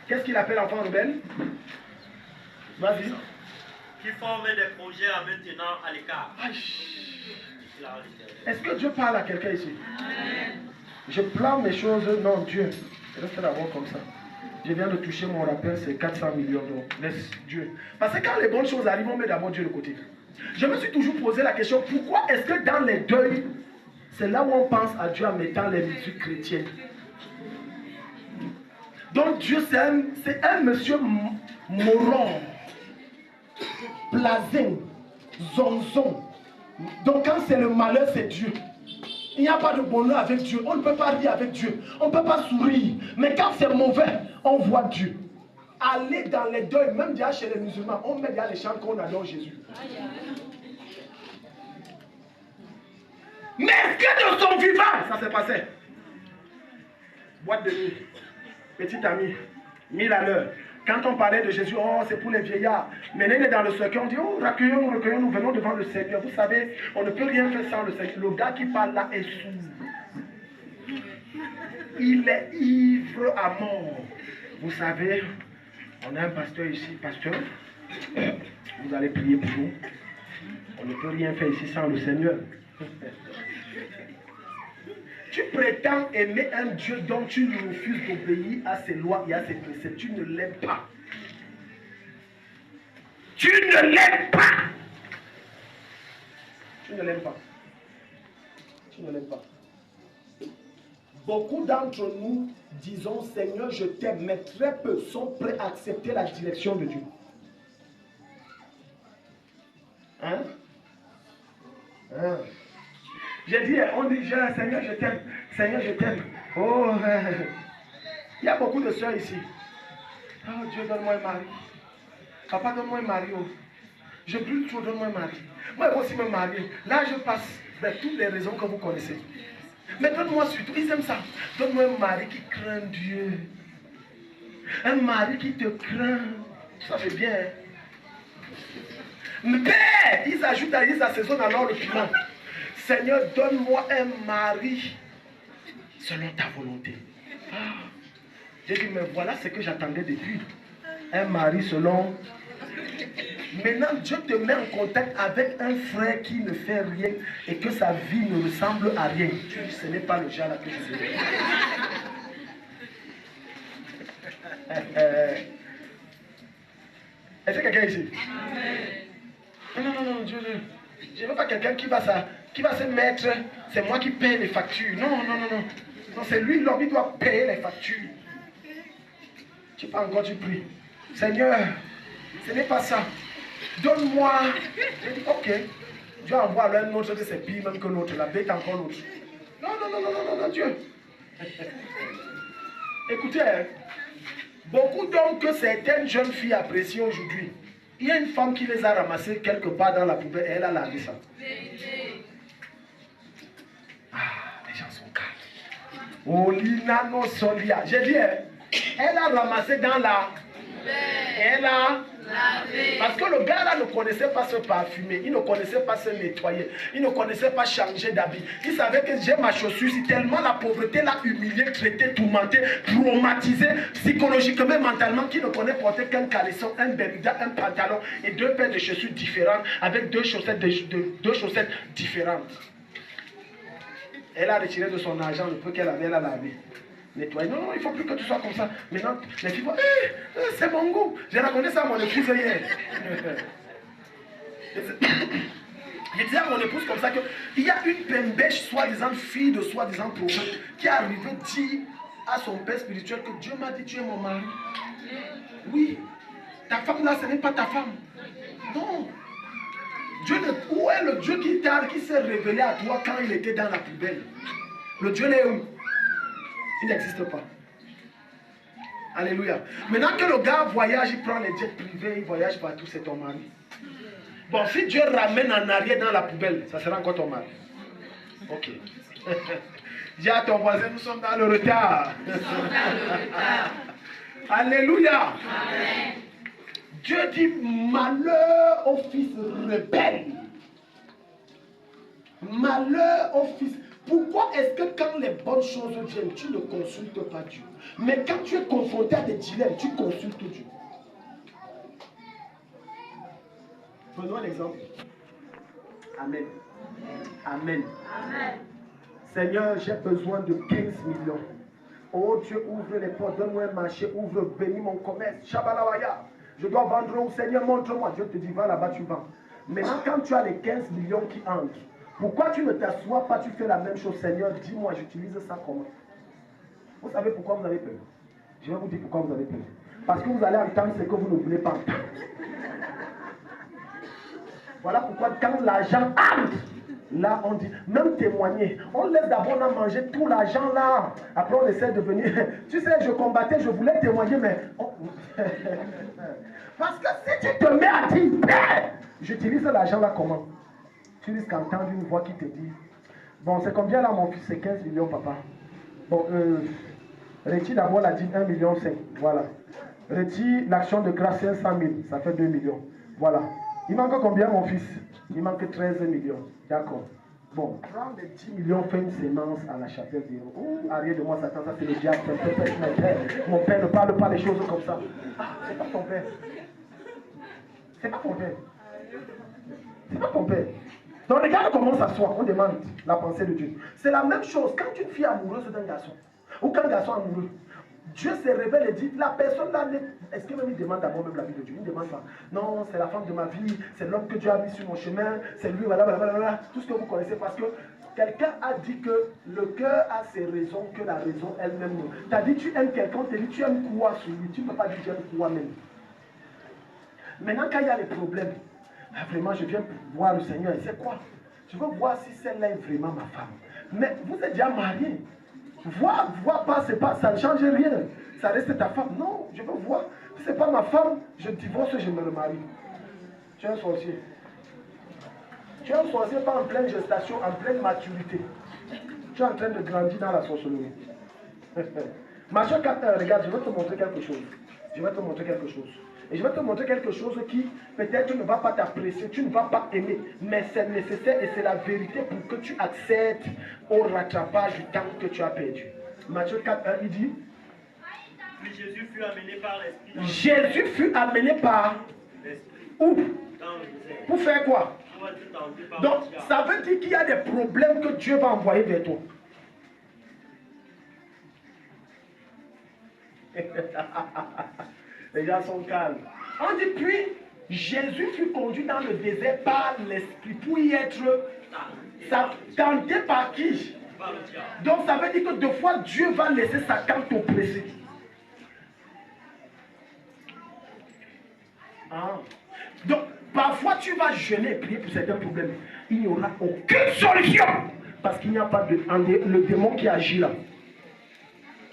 Qu'est-ce qu'il appelle enfant rebelle? Vas-y. Qui forment des projets en maintenant à l'écart. Est-ce que Dieu parle à quelqu'un ici? Je plane mes choses, non Dieu. Reste d'abord comme ça. Je viens de toucher mon rappel, c'est 400 millions d'euros. Laisse Dieu. Parce que quand les bonnes choses arrivent, on met d'abord Dieu de côté. Je me suis toujours posé la question, pourquoi est-ce que dans les deuils, c'est là où on pense à Dieu en mettant les musiques chrétiennes? Donc Dieu, c'est un monsieur moron. Blazin, zonzon. Donc quand c'est le malheur, c'est Dieu. Il n'y a pas de bonheur avec Dieu. On ne peut pas rire avec Dieu. On ne peut pas sourire. Mais quand c'est mauvais, on voit Dieu. Aller dans les deuils, même déjà chez les musulmans, on met déjà les chants qu'on adore Jésus. Mais que de son vivant, ça s'est passé. Boîte de nuit, petit ami, 1000 à l'heure. Quand on parlait de Jésus, oh, c'est pour les vieillards. Maintenant, il est dans le cercueil, on dit, oh, recueillons-nous, venons devant le Seigneur. Vous savez, on ne peut rien faire sans le Seigneur. Le gars qui parle là est sourd. Il est ivre à mort. Vous savez, on a un pasteur ici, pasteur. Vous allez prier pour nous. On ne peut rien faire ici sans le Seigneur. Tu prétends aimer un Dieu dont tu refuses d'obéir à ses lois et à ses préceptes. Tu ne l'aimes pas. Tu ne l'aimes pas. Tu ne l'aimes pas. Tu ne l'aimes pas. Beaucoup d'entre nous disons Seigneur, je t'aime, mais très peu sont prêts à accepter la direction de Dieu. Hein? Hein? J'ai dit, on dit Seigneur, je t'aime. Seigneur, je t'aime. Oh, il y a beaucoup de soeurs ici. Oh Dieu, donne-moi un mari. Papa, donne-moi un mari. Oh. Je brûle trop, donne-moi un mari. Moi, je vais aussi me marier. Là, je passe vers toutes les raisons que vous connaissez. Mais donne-moi surtout, ils aiment ça. Donne-moi un mari qui craint Dieu. Un mari qui te craint. Ça fait bien. Hein? Mais ils ajoutent, ils assaisonnent alors le piment. Seigneur, donne-moi un mari selon ta volonté. Ah. J'ai dit, mais voilà ce que j'attendais depuis. Un mari selon... Maintenant, Dieu te met en contact avec un frère qui ne fait rien et que sa vie ne ressemble à rien. Tu dis, ce n'est pas le genre là que je veux. Est-ce que quelqu'un ici? Non, Dieu, je ne veux pas quelqu'un qui va se mettre, c'est moi qui paye les factures. Non, c'est lui, l'homme, il doit payer les factures. Tu pas encore, tu pries. Seigneur, ce n'est pas ça. Donne-moi. Je dis, ok. Dieu envoie alors un autre que c'est pire même que l'autre. La bête encore l'autre. Non, Dieu. Écoutez, hein, beaucoup d'hommes que certaines jeunes filles apprécient aujourd'hui. Il y a une femme qui les a ramassés quelque part dans la poubelle et elle a lavé ça. Ah, les gens sont calmes. Oh, Lina no solia. J'ai dit, hein, elle a ramassé dans la poubelle. Et elle a lavé. Parce que le gars là ne connaissait pas se parfumer, il ne connaissait pas se nettoyer, il ne connaissait pas changer d'habit. Il savait que j'ai ma chaussure, si tellement la pauvreté l'a humilié, traité, tourmenté, traumatisé, psychologiquement, mentalement, qu'il ne connaît porter qu'un caleçon, un bermuda, un pantalon et deux paires de chaussures différentes avec deux chaussettes différentes. Elle a retiré de son argent le peu qu'elle avait, elle a lavé. Nettoyer. Non, il ne faut plus que tu sois comme ça. Maintenant, les filles vont, c'est mon goût. J'ai raconté ça à mon épouse hier. Je disais à mon épouse comme ça qu'il y a une pembèche, soi-disant fille de soi-disant prophète, qui est arrivée dire à son père spirituel que Dieu m'a dit tu es mon mari. Oui, ta femme là, ce n'est pas ta femme. Non. Où est le Dieu qui s'est révélé à toi quand il était dans la poubelle? Le Dieu là est où? Il n'existe pas. Alléluia. Maintenant que le gars voyage, il prend les jets privés, il voyage partout, c'est ton mari. Bon, si Dieu ramène en arrière dans la poubelle, ça sera encore ton mari. Ok. Dis à ton voisin, nous sommes dans le retard. Alléluia. Amen. Dieu dit, malheur au fils rebelle. Malheur au fils. Pourquoi est-ce que quand les bonnes choses viennent, tu ne consultes pas Dieu? Mais quand tu es confronté à des dilemmes, tu consultes Dieu. Prenons un exemple. Amen. Amen. Amen. Seigneur, j'ai besoin de 15 millions. Oh Dieu, ouvre les portes, donne-moi un marché, ouvre, bénis mon commerce. Shabalawaya. Je dois vendre au Seigneur, montre-moi. Dieu te dit, va là-bas, tu vends. Maintenant, quand tu as les 15 millions qui entrent, pourquoi tu ne t'assois pas, tu fais la même chose? Seigneur, dis-moi, j'utilise ça comment? Vous savez pourquoi vous avez peur? Je vais vous dire pourquoi vous avez peur. Parce que vous allez entendre ce que vous ne voulez pas entendre. Voilà pourquoi quand l'argent entre, là on dit, même témoigner, on laisse d'abord en manger tout l'argent là. Après on essaie de venir. Tu sais, je combattais, je voulais témoigner, mais... Parce que si tu te mets à dire, j'utilise l'argent là comment? Tu risques d'entendre une voix qui te dit, bon, c'est combien là mon fils? C'est 15 millions papa. Bon, retire d'abord la dîme 1,5 million. Voilà. Retire l'action de grâce 500 000, ça fait 2 millions. Voilà. Il manque combien mon fils? Il manque 13 millions. D'accord. Bon, prends les 10 millions, fais une sémence à la chapelle. Arrière de moi, Satan, ça c'est le diable. Mon père ne parle pas les choses comme ça. Ah, c'est pas ton père. C'est pas ton père. C'est pas ton père. Donc regarde comment ça soit, on demande la pensée de Dieu. C'est la même chose quand une fille est amoureuse d'un garçon, ou quand un garçon est amoureux. Dieu se révèle et dit, la personne là, est-ce que même il demande d'abord même la vie de Dieu? Il ne demande pas. Non, c'est la femme de ma vie, c'est l'homme que Dieu a mis sur mon chemin, c'est lui, voilà, tout ce que vous connaissez. Parce que quelqu'un a dit que le cœur a ses raisons que la raison elle-même. Tu as dit, tu aimes quelqu'un, tu as dit, tu aimes quoi sur lui? Tu ne peux pas dire, j'aime quoi même. Maintenant, quand il y a les problèmes, vraiment, je viens voir le Seigneur et c'est quoi? Je veux voir si celle-là est vraiment ma femme. Mais vous êtes déjà mariés. Voir pas, c'est pas, ça ne change rien. Ça reste ta femme. Non, je veux voir. Si ce n'est pas ma femme, je divorce, je me remarie. Tu es un sorcier. Tu es un sorcier pas en pleine gestation, en pleine maturité. Tu es en train de grandir dans la sorcellerie. Ma soeur, regarde, je vais te montrer quelque chose. Je vais te montrer quelque chose. Et je vais te montrer quelque chose qui peut-être ne va pas t'apprécier, tu ne vas pas aimer, mais c'est nécessaire et c'est la vérité pour que tu accèdes au rattrapage du temps que tu as perdu. Matthieu 4, 1, il dit, puis Jésus fut amené par l'Esprit. Jésus fut amené par L'Esprit. Où? Dans le désert. Pour faire quoi? Pour être tenté par Donc, le diable. ça veut dire qu'il y a des problèmes que Dieu va envoyer vers toi. Les gens sont calmes. On dit puis Jésus fut conduit dans le désert par l'Esprit pour y être tenté par qui? Par le diable. Donc ça veut dire que deux fois Dieu va laisser Satan t'oppresser. Ah. Donc parfois tu vas jeûner et prier pour certains problèmes. Il n'y aura aucune solution. Parce qu'il n'y a pas le démon qui agit là.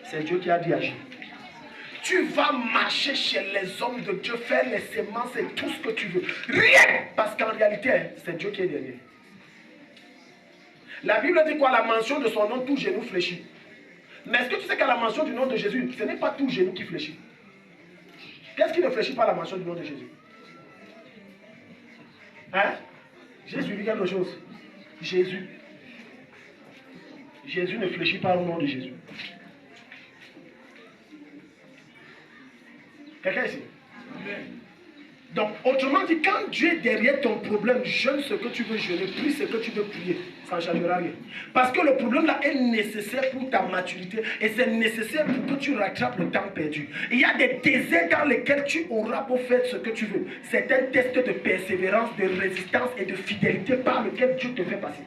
C'est Dieu qui a dit agir. Tu vas marcher chez les hommes de Dieu, faire les semences et tout ce que tu veux. Rien! Parce qu'en réalité, c'est Dieu qui est derrière. La Bible dit quoi? La mention de son nom, tout genou fléchit. Mais est-ce que tu sais qu'à la mention du nom de Jésus, ce n'est pas tout genou qui fléchit? Qu'est-ce qui ne fléchit pas à la mention du nom de Jésus? Hein? J'ai suivi quelque chose. Jésus. Jésus ne fléchit pas au nom de Jésus. Quelqu'un ici? Donc, autrement dit, quand Dieu est derrière ton problème, jeûne ce que tu veux jeûner, prie ce que tu veux prier, ça ne changera rien. Parce que le problème là est nécessaire pour ta maturité et c'est nécessaire pour que tu rattrapes le temps perdu. Il y a des déserts dans lesquels tu auras pour faire ce que tu veux. C'est un test de persévérance, de résistance et de fidélité par lequel Dieu te fait passer.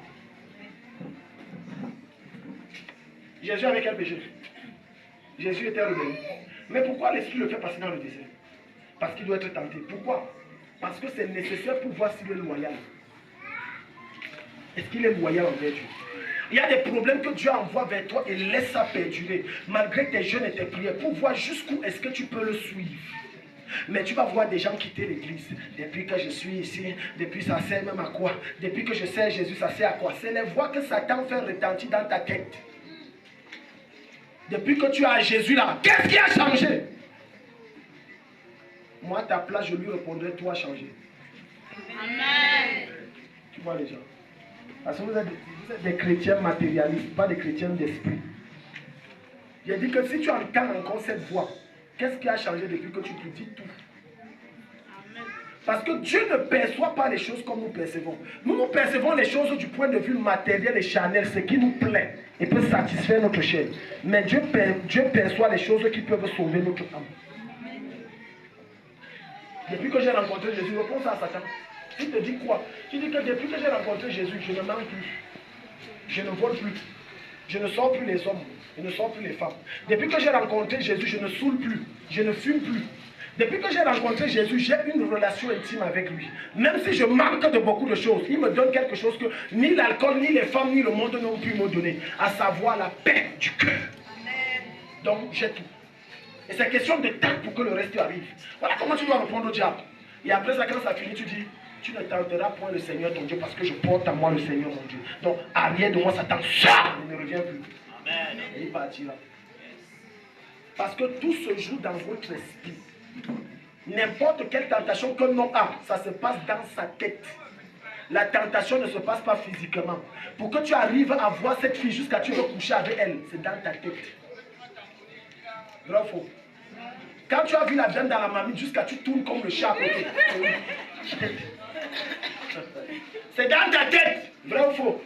Jésus avait quel péché? Jésus était rebelle. Mais pourquoi l'Esprit le fait passer dans le désert? Parce qu'il doit être tenté. Pourquoi? Parce que c'est nécessaire pour voir s'il est loyal. Est-ce qu'il est loyal envers Dieu? Il y a des problèmes que Dieu envoie vers toi et laisse ça perdurer, malgré tes jeûnes et tes prières, pour voir jusqu'où est-ce que tu peux le suivre. Mais tu vas voir des gens quitter l'église. Depuis que je suis ici, depuis ça sert même à quoi? Depuis que je sers Jésus, ça sert à quoi? C'est les voix que Satan fait retentir dans ta tête. Depuis que tu as Jésus là, qu'est-ce qui a changé? Moi, à ta place, je lui répondrai, toi, changer. Amen. Tu vois les gens. Parce que vous êtes des chrétiens matérialistes, pas des chrétiens d'esprit. J'ai dit que si tu entends encore cette voix, qu'est-ce qui a changé depuis que tu te dis tout? Amen. Parce que Dieu ne perçoit pas les choses comme nous percevons. Nous percevons les choses du point de vue matériel et charnel, ce qui nous plaît et peut satisfaire notre chair. Mais Dieu perçoit les choses qui peuvent sauver notre âme. Depuis que j'ai rencontré Jésus, réponds ça à Satan. Il te dit quoi? Tu dis que depuis que j'ai rencontré Jésus, je ne mens plus. Je ne vole plus. Je ne sors plus les hommes. Je ne sors plus les femmes. Depuis que j'ai rencontré Jésus, je ne saoule plus. Je ne fume plus. Depuis que j'ai rencontré Jésus, j'ai une relation intime avec lui. Même si je manque de beaucoup de choses, il me donne quelque chose que ni l'alcool, ni les femmes, ni le monde n'ont pu me donner. À savoir la paix du cœur. Donc j'ai tout. Et c'est question de temps pour que le reste arrive. Voilà comment tu dois répondre au diable. Et après ça, quand ça finit, tu dis, tu ne tenteras point le Seigneur ton Dieu parce que je porte à moi le Seigneur mon Dieu. Donc, arrière de moi, Satan, ça, il ne revient plus. Amen. Et il partira. Parce que tout se joue dans votre esprit. N'importe quelle tentation que l'on a, ça se passe dans sa tête. La tentation ne se passe pas physiquement. Pour que tu arrives à voir cette fille jusqu'à ce que tu veux coucher avec elle, c'est dans ta tête. Vrai ou faux? Quand tu as vu la dame dans la marmite jusqu'à ce que tu tournes comme le chat à côté. C'est dans ta tête. Vrai ou faux?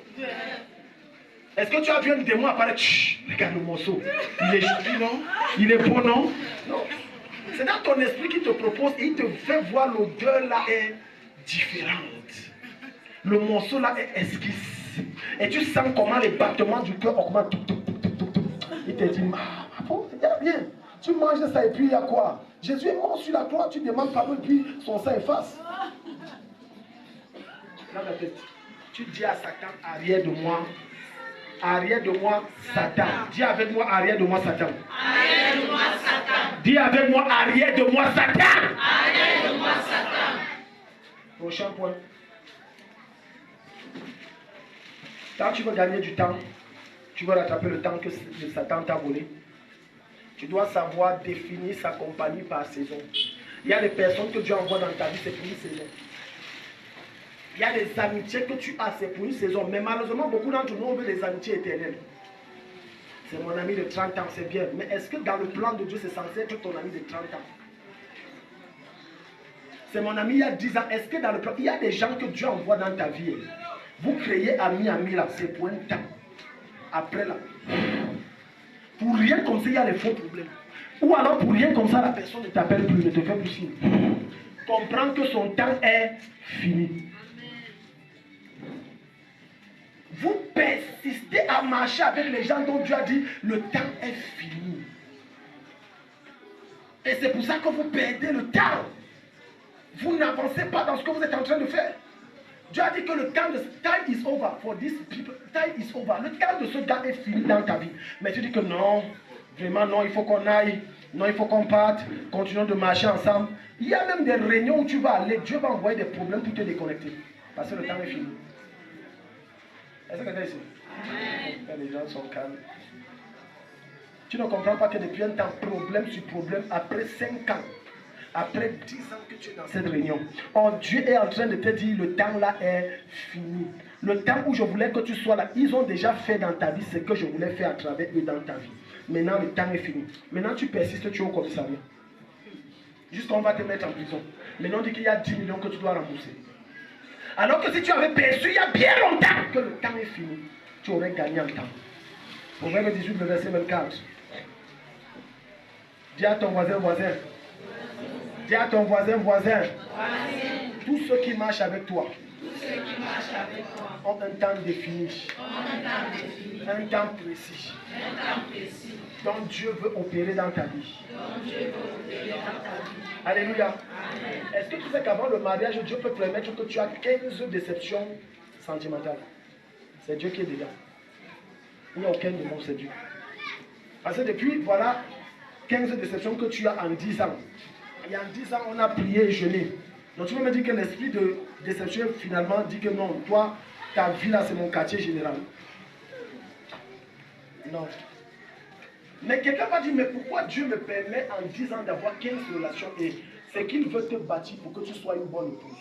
Est-ce que tu as vu un démon apparaître? Chut, regarde le morceau. Il est joli, non? Il est beau, non? Non. C'est dans ton esprit qui te propose et il te fait voir l'odeur là est différente. Le morceau là est esquisse. Et tu sens comment les battements du cœur augmentent. Il te dit, bon, regarde bien. Tu manges ça et puis il y a quoi? Jésus est mort sur la croix, tu demandes pardon et puis son sang efface. Dans la tête. Tu dis à Satan, arrière de moi. Arrière de moi, Satan. Dis avec moi, arrière de moi, Satan. Arrière de moi, Satan. Dis avec moi, arrière de moi, Satan. Arrière de moi, Satan. Prochain point. Quand tu veux gagner du temps, tu veux rattraper le temps que Satan t'a volé, tu dois savoir définir sa compagnie par saison. Il y a des personnes que Dieu envoie dans ta vie, c'est pour une saison. Il y a des amitiés que tu as, c'est pour une saison. Mais malheureusement, beaucoup d'entre nous, on veut des amitiés éternelles. C'est mon ami de 30 ans, c'est bien. Mais est-ce que dans le plan de Dieu, c'est censé être ton ami de 30 ans? C'est mon ami il y a 10 ans. Est-ce que dans le plan, il y a des gens que Dieu envoie dans ta vie? Vous créez ami là, c'est pour un temps. Après là. Pour rien comme ça, il y a les faux problèmes. Ou alors pour rien comme ça, la personne ne t'appelle plus, ne te fait plus signe. Comprends que son temps est fini. Vous persistez à marcher avec les gens dont Dieu a dit le temps est fini. Et c'est pour ça que vous perdez le temps. Vous n'avancez pas dans ce que vous êtes en train de faire. Dieu a dit que le temps de time is over for these people. Time is over. Le temps de ce gars est fini dans ta vie. Mais tu dis que non, vraiment non, il faut qu'on aille. Non, il faut qu'on parte. Continuons de marcher ensemble. Il y a même des réunions où tu vas aller. Dieu va envoyer des problèmes pour te déconnecter. Parce que le temps est fini. Est-ce que tu es ici? Amen. Les gens sont calmes. Tu ne comprends pas que depuis un temps, problème sur problème, après 5 ans, après 10 ans que tu es dans cette réunion, oh, Dieu est en train de te dire, le temps là est fini. Le temps où je voulais que tu sois là, ils ont déjà fait dans ta vie ce que je voulais faire à travers eux dans ta vie. Maintenant, le temps est fini. Maintenant, tu persistes, tu es au commissariat. Jusqu'on va te mettre en prison. Maintenant, on dit qu'il y a 10 millions que tu dois rembourser. Alors que si tu avais perçu il y a bien longtemps que le temps est fini, tu aurais gagné en temps. Proverbe 18, le verset 24. Dis à ton voisin. Dis à ton voisin. Tous ceux qui marchent avec toi ont un temps défini. Un temps précis. Donc Dieu veut opérer dans ta vie. Alléluia. Est-ce que tu sais qu'avant le mariage, Dieu peut permettre que tu aies 15 déceptions sentimentales? C'est Dieu qui est dedans. Il n'y a aucun démon, c'est Dieu. Parce que depuis, voilà, 15 déceptions que tu as en 10 ans. Et en 10 ans, on a prié et jeûné. Donc tu veux me dire que l'esprit de déception finalement dit que non, toi, ta vie là, c'est mon quartier général. Non. Mais quelqu'un va dire, mais pourquoi Dieu me permet en 10 ans d'avoir 15 relations? Et c'est qu'il veut te bâtir pour que tu sois une bonne épouse,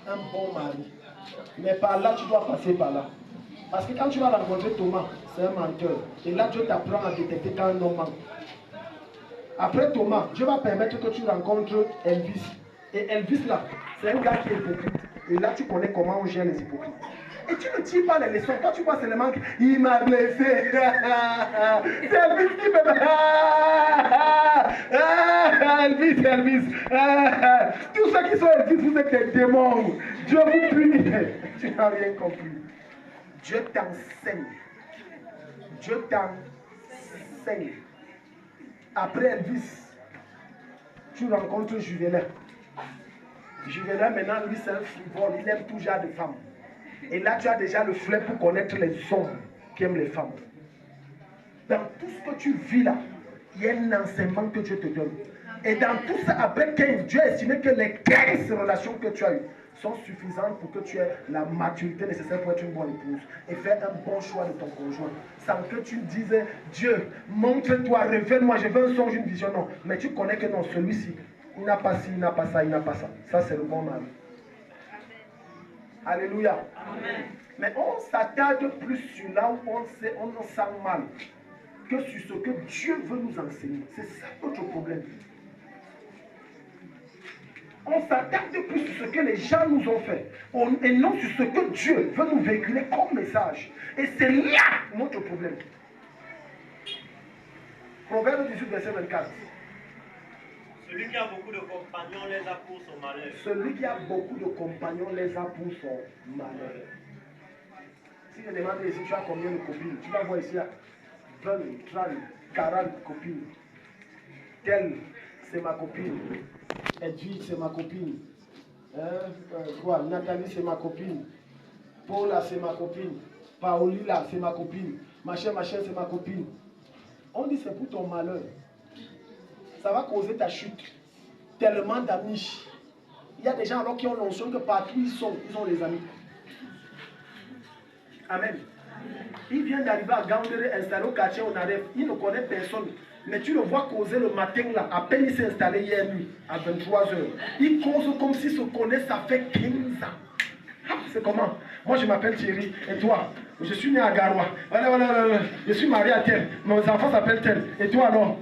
un bon mari. Mais par là, tu dois passer par là. Parce que quand tu vas rencontrer Thomas, c'est un menteur. Et là, Dieu t'apprend à détecter quand un homme ment. Après Thomas, Dieu va permettre que tu rencontres Elvis. Et Elvis là, c'est un gars qui est hypocrite. Et là, tu connais comment on gère les hypocrites. Et tu ne tires pas les leçons. Toi, tu vois seulement qu'il m'a blessé. C'est Elvis qui me... Elvis. Tous ceux qui sont Elvis, vous êtes des démons. Dieu vous punit. Tu n'as rien compris. Dieu t'enseigne. Dieu t'enseigne. Après Elvis, tu rencontres Juvenal. Juvenal, maintenant, lui, c'est un frivole. Il aime tout genre de femmes. Et là, tu as déjà le flair pour connaître les hommes qui aiment les femmes. Dans tout ce que tu vis là, il y a un enseignement que Dieu te donne. Et dans tout ça, après 15, Dieu a estimé que les 15 relations que tu as eues sont suffisantes pour que tu aies la maturité nécessaire pour être une bonne épouse et faire un bon choix de ton conjoint. Sans que tu dises, Dieu, montre-toi, révèle-moi, je veux un songe, une vision. Non, mais tu connais que non, celui-ci, il n'a pas ci, il n'a pas ça, il n'a pas ça. Ça, c'est le bon mari. Alléluia. Amen. Mais on s'attarde plus sur là où on sent mal que sur ce que Dieu veut nous enseigner. C'est ça notre problème. On s'attarde plus sur ce que les gens nous ont fait et non sur ce que Dieu veut nous véhiculer comme message. Et c'est là notre problème. Proverbe 18, verset 24. Celui qui a beaucoup de compagnons les a pour son malheur. Celui qui a beaucoup de compagnons les a pour son malheur. Si je demande ici, tu as combien de copines? Tu vas voir ici, 20, 30, 40 copines. Telle, c'est ma copine. Edwige, c'est ma copine. Nathalie, c'est ma copine. Paula, c'est ma copine. Paolila, c'est ma copine. Machin, c'est ma copine. On dit c'est pour ton malheur. Ça va causer ta chute. Tellement d'amis. Il y a des gens alors qui ont l'onction que partout ils ont les amis. Amen. Il vient d'arriver à Gandere, installé au quartier au Naref. Il ne connaît personne. Mais tu le vois causer le matin là. À peine il s'est installé hier nuit, à 23h. Il cause comme s'il se connaît, ça fait 15 ans. Ah, c'est comment? Moi je m'appelle Thierry. Et toi? Je suis né à Garoua. Voilà. Je suis marié à tel. Mes enfants s'appellent tel. Et toi alors?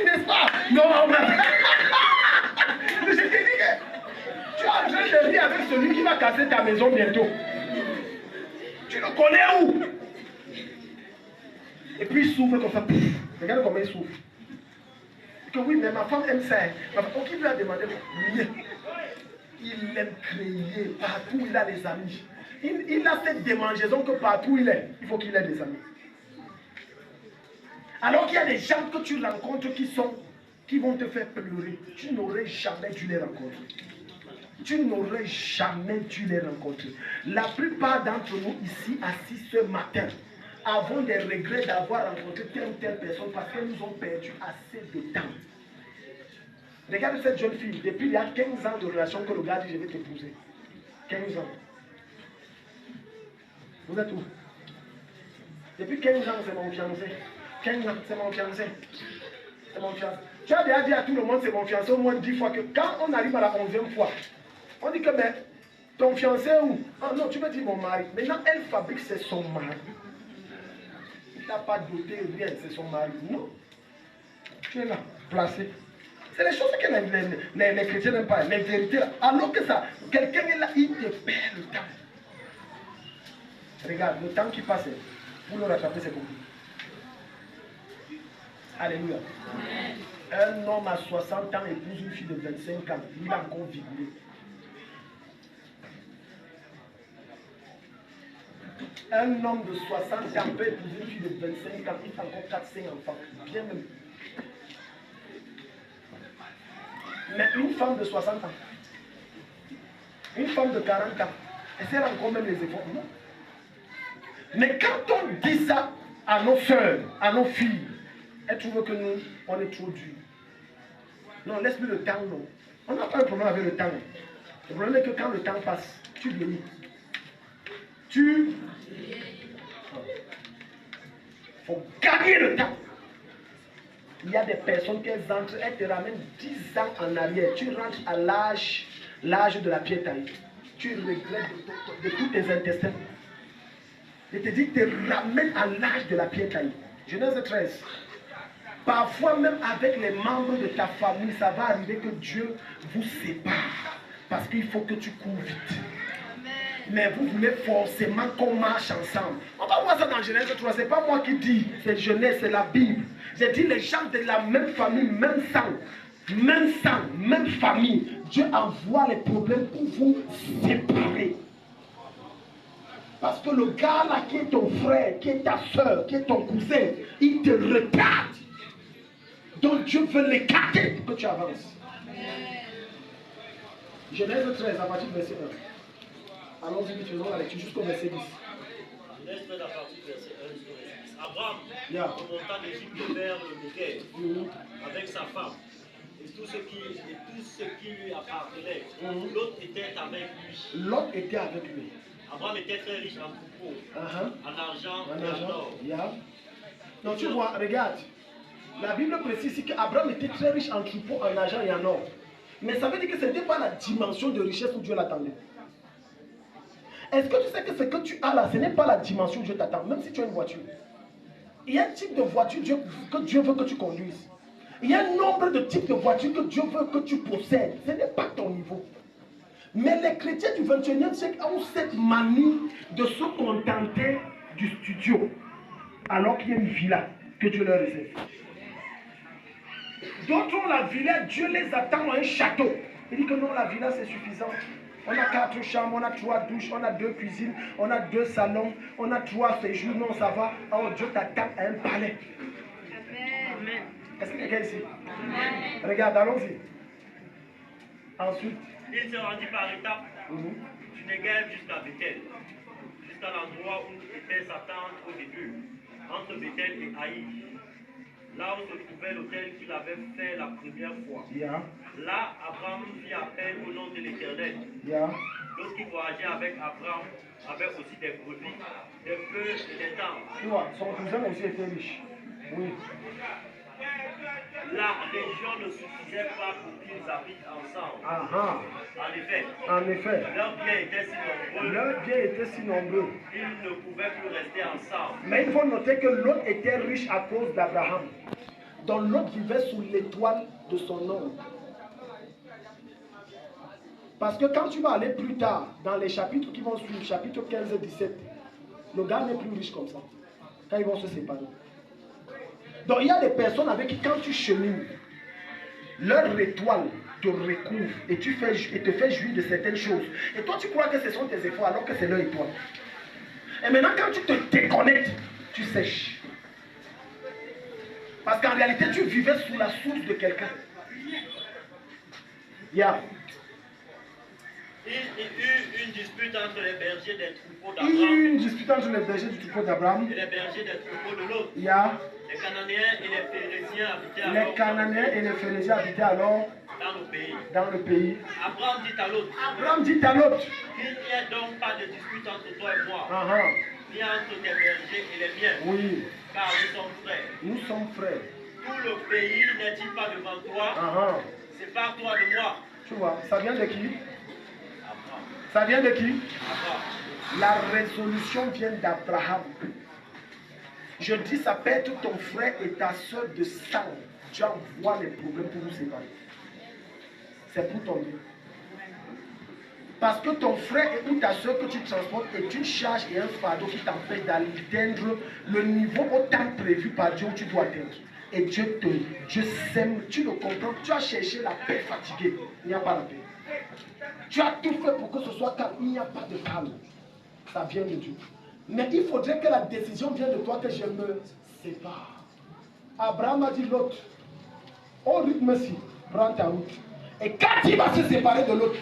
N'est-ce pas? Non, mais... Je t'ai dit que tu es en train de rire avec celui qui va casser ta maison bientôt. Tu le connais où? Et puis il souffle comme ça. Regarde comment il souffle. Que oui, mais ma femme aime ça. Donc il lui a demandé de prier. Il aime créer. Partout il a des amis. Il a cette démangeaison que partout il est, il faut qu'il ait des amis. Alors qu'il y a des gens que tu rencontres qui vont te faire pleurer. Tu n'aurais jamais dû les rencontrer. Tu n'aurais jamais dû les rencontrer. La plupart d'entre nous ici, assis ce matin, avons des regrets d'avoir rencontré telle ou telle personne parce qu'elles nous ont perdu assez de temps. Regarde cette jeune fille, depuis il y a 15 ans de relation que le gars dit je vais t'épouser. 15 ans. Vous êtes où? Depuis 15 ans, c'est mon fiancé. 15 ans, c'est mon fiancé. C'est mon fiancé. Tu as déjà dit à tout le monde c'est mon fiancé au moins 10 fois que quand on arrive à la 11e fois, on dit que mais ton fiancé est où? Ah non, tu me dis mon mari. Maintenant, elle fabrique, c'est son mari. Il n'a pas doté rien, c'est son mari. Non. Tu es là, placé. C'est les choses que les chrétiens n'aiment pas, les vérités. Alors que ça, quelqu'un est là, il te perd le temps. Regarde, le temps qui passe, pour le rattraper, c'est compliqué. Alléluia. Amen. Un homme à 60 ans épouse une fille de 25 ans. Il a encore vigoré. Un homme de 60 ans peut épouser une fille de 25 ans. Il fait encore 4-5 enfants. Bien même. Mais une femme de 60 ans, une femme de 40 ans, elle sert encore même les efforts. Non. Mais quand on dit ça à nos soeurs, à nos filles, elles trouvent que nous, on est trop durs. Non, laisse-lui le temps, non. On n'a pas un problème avec le temps. Le problème est que quand le temps passe, tu vieillis. Il faut gagner le temps. Il y a des personnes qui entrent, elles te ramènent 10 ans en arrière. Tu rentres à l'âge de la pierre taillée. Tu regrettes de tous tes intestins. Je te dis, te ramène à l'âge de la pierre taillée. Genèse 13. Parfois même avec les membres de ta famille, ça va arriver que Dieu vous sépare. Parce qu'il faut que tu cours vite. Mais vous voulez forcément qu'on marche ensemble. On va voir ça dans Genèse 3. Ce n'est pas moi qui dis, c'est Genèse, c'est la Bible. J'ai dit les gens de la même famille, même sang, même famille. Dieu envoie les problèmes pour vous séparer. Parce que le gars là qui est ton frère, qui est ta soeur, qui est ton cousin, il te retarde. Donc Dieu veut l'écarter pour que tu avances. Genèse 13 à partir du verset 1. Allons-y, nous faisons la lecture jusqu'au verset 10. Genèse 13 à partir du verset 1 jusqu'au verset 10. Abraham remonta d'Égypte vers le Néguev avec sa femme et tout ce qui lui appartenait. L'autre était avec lui. L'autre était avec lui. Abraham était très riche en troupeaux, en argent et en or. Donc tu vois, regarde. La Bible précise qu'Abraham était très riche en troupeaux, en argent et en or. Mais ça veut dire que ce n'était pas la dimension de richesse où Dieu l'attendait. Est-ce que tu sais que ce que tu as là, ce n'est pas la dimension où Dieu t'attend, même si tu as une voiture. Il y a un type de voiture que Dieu veut que tu conduises. Il y a un nombre de types de voitures que Dieu veut que tu possèdes. Ce n'est pas ton niveau. Mais les chrétiens du 21e siècle ont cette manie de se contenter du studio, alors qu'il y a une villa que Dieu leur réserve. D'autres ont la villa, Dieu les attend à un château. Il dit que non, la villa c'est suffisant. On a 4 chambres, on a 3 douches, on a 2 cuisines, on a 2 salons, on a 3 séjours, non ça va. Oh, Dieu t'attend à un palais. Amen. Est-ce que quelqu'un ici? Amen. Regarde, allons-y. Ensuite. Il se rendit par étapes du Negev jusqu'à Bethel, jusqu'à l'endroit où était Satan au début, entre Bethel et Haï, là où se trouvait l'autel qu'il avait fait la première fois. Yeah. Là, Abraham fit appel au nom de l'Éternel. Yeah. D'autres qui voyageaient avec Abraham avaient aussi des brebis, des bœufs et des tentes. Tu vois, son cousin aussi était riche. Oui. La région ne suffisait pas pour qu'ils habitent ensemble. En effet, leurs biens étaient si nombreux. Leurs biens étaient si nombreux. Ils ne pouvaient plus rester ensemble. Mais il faut noter que l'autre était riche à cause d'Abraham. Donc l'autre vivait sous l'étoile de son nom. Parce que quand tu vas aller plus tard, dans les chapitres qui vont suivre, chapitre 15 et 17, le gars n'est plus riche comme ça. Quand ils vont se séparer. Donc il y a des personnes avec qui quand tu chemines, leur étoile te recouvre et te fait jouir de certaines choses. Et toi tu crois que ce sont tes efforts alors que c'est leur étoile. Et maintenant quand tu te déconnectes, tu sèches. Parce qu'en réalité tu vivais sous la source de quelqu'un. Yeah. Il y eut une dispute entre les bergers des troupeaux d'Abraham. Une dispute entre les bergers du troupeau d'Abraham. Et les bergers des troupeaux de l'autre. Yeah. Les Cananéens et les Phérésiens habitaient alors. Les Cananéens et les Phérésiens habitaient alors dans le pays. Abraham dit à l'autre. Qu'il n'y ait donc pas de dispute entre toi et moi. Ni entre tes bergers et les miens. Oui. Car nous sommes frères. Nous sommes frères. Tout le pays n'est-il pas devant toi? Sépare-toi de moi. Tu vois, ça vient de qui? Abraham. Ça vient de qui? Abraham. La résolution vient d'Abraham. Je dis, ça peut être ton frère et ta soeur de sang. Tu envoies les problèmes pour vous séparer. C'est pour ton bien. Parce que ton frère ou ta soeur que tu transportes est une charge et un fardeau qui t'empêche d'atteindre le niveau autant prévu par Dieu où tu dois atteindre. Et Dieu sème, tu le comprends, tu as cherché la paix fatiguée, il n'y a pas la paix. Tu as tout fait pour que ce soit calme, il n'y a pas de calme. Ça vient de Dieu. Mais il faudrait que la décision vienne de toi que je me sépare. Abraham a dit l'autre, au rythme-ci, prends ta route. Et quand il va se séparer de l'autre,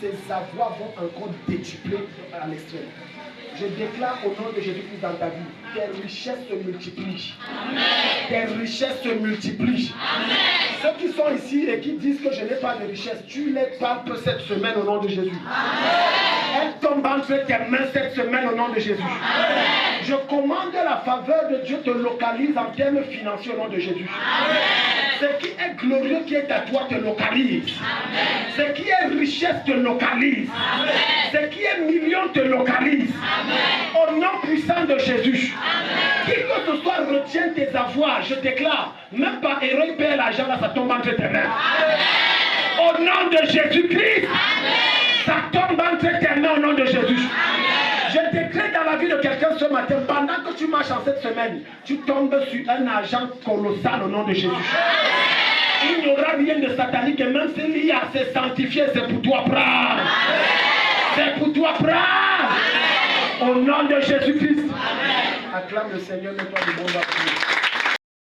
ses avoirs vont encore décupler à l'extrême. Je déclare au nom de Jésus-Christ dans ta vie, tes richesses se multiplient. Amen. Tes richesses se multiplient. Amen. Ceux qui sont ici et qui disent que je n'ai pas de richesse, tu les palpes cette semaine au nom de Jésus. Amen. Elle tombe entre tes mains cette semaine au nom de Jésus. Amen. Je commande la faveur de Dieu te localise en termes financiers au nom de Jésus. Amen. Ce qui est glorieux qui est à toi te localise. Amen. Ce qui est richesse te localise. Amen. Ce qui est million te localise. Amen. Au nom puissant de Jésus. Amen. Qui que ce soit retient tes avoirs, je déclare, même par erreur, il paie l'argent là, ça tombe entre tes mains. Amen. Au nom de Jésus-Christ. Amen. Ça tombe entre tes mains au nom de Jésus. Amen. Je déclare dans la vie de quelqu'un ce matin, pendant que tu marches en cette semaine, tu tombes sur un argent colossal au nom de Jésus. Amen. Il n'y aura rien de satanique, et même s'il y a à se sanctifier, c'est pour toi prendre. C'est pour toi prendre. Au nom de Jésus-Christ. Acclame le Seigneur, mets-toi du bon applaudissement.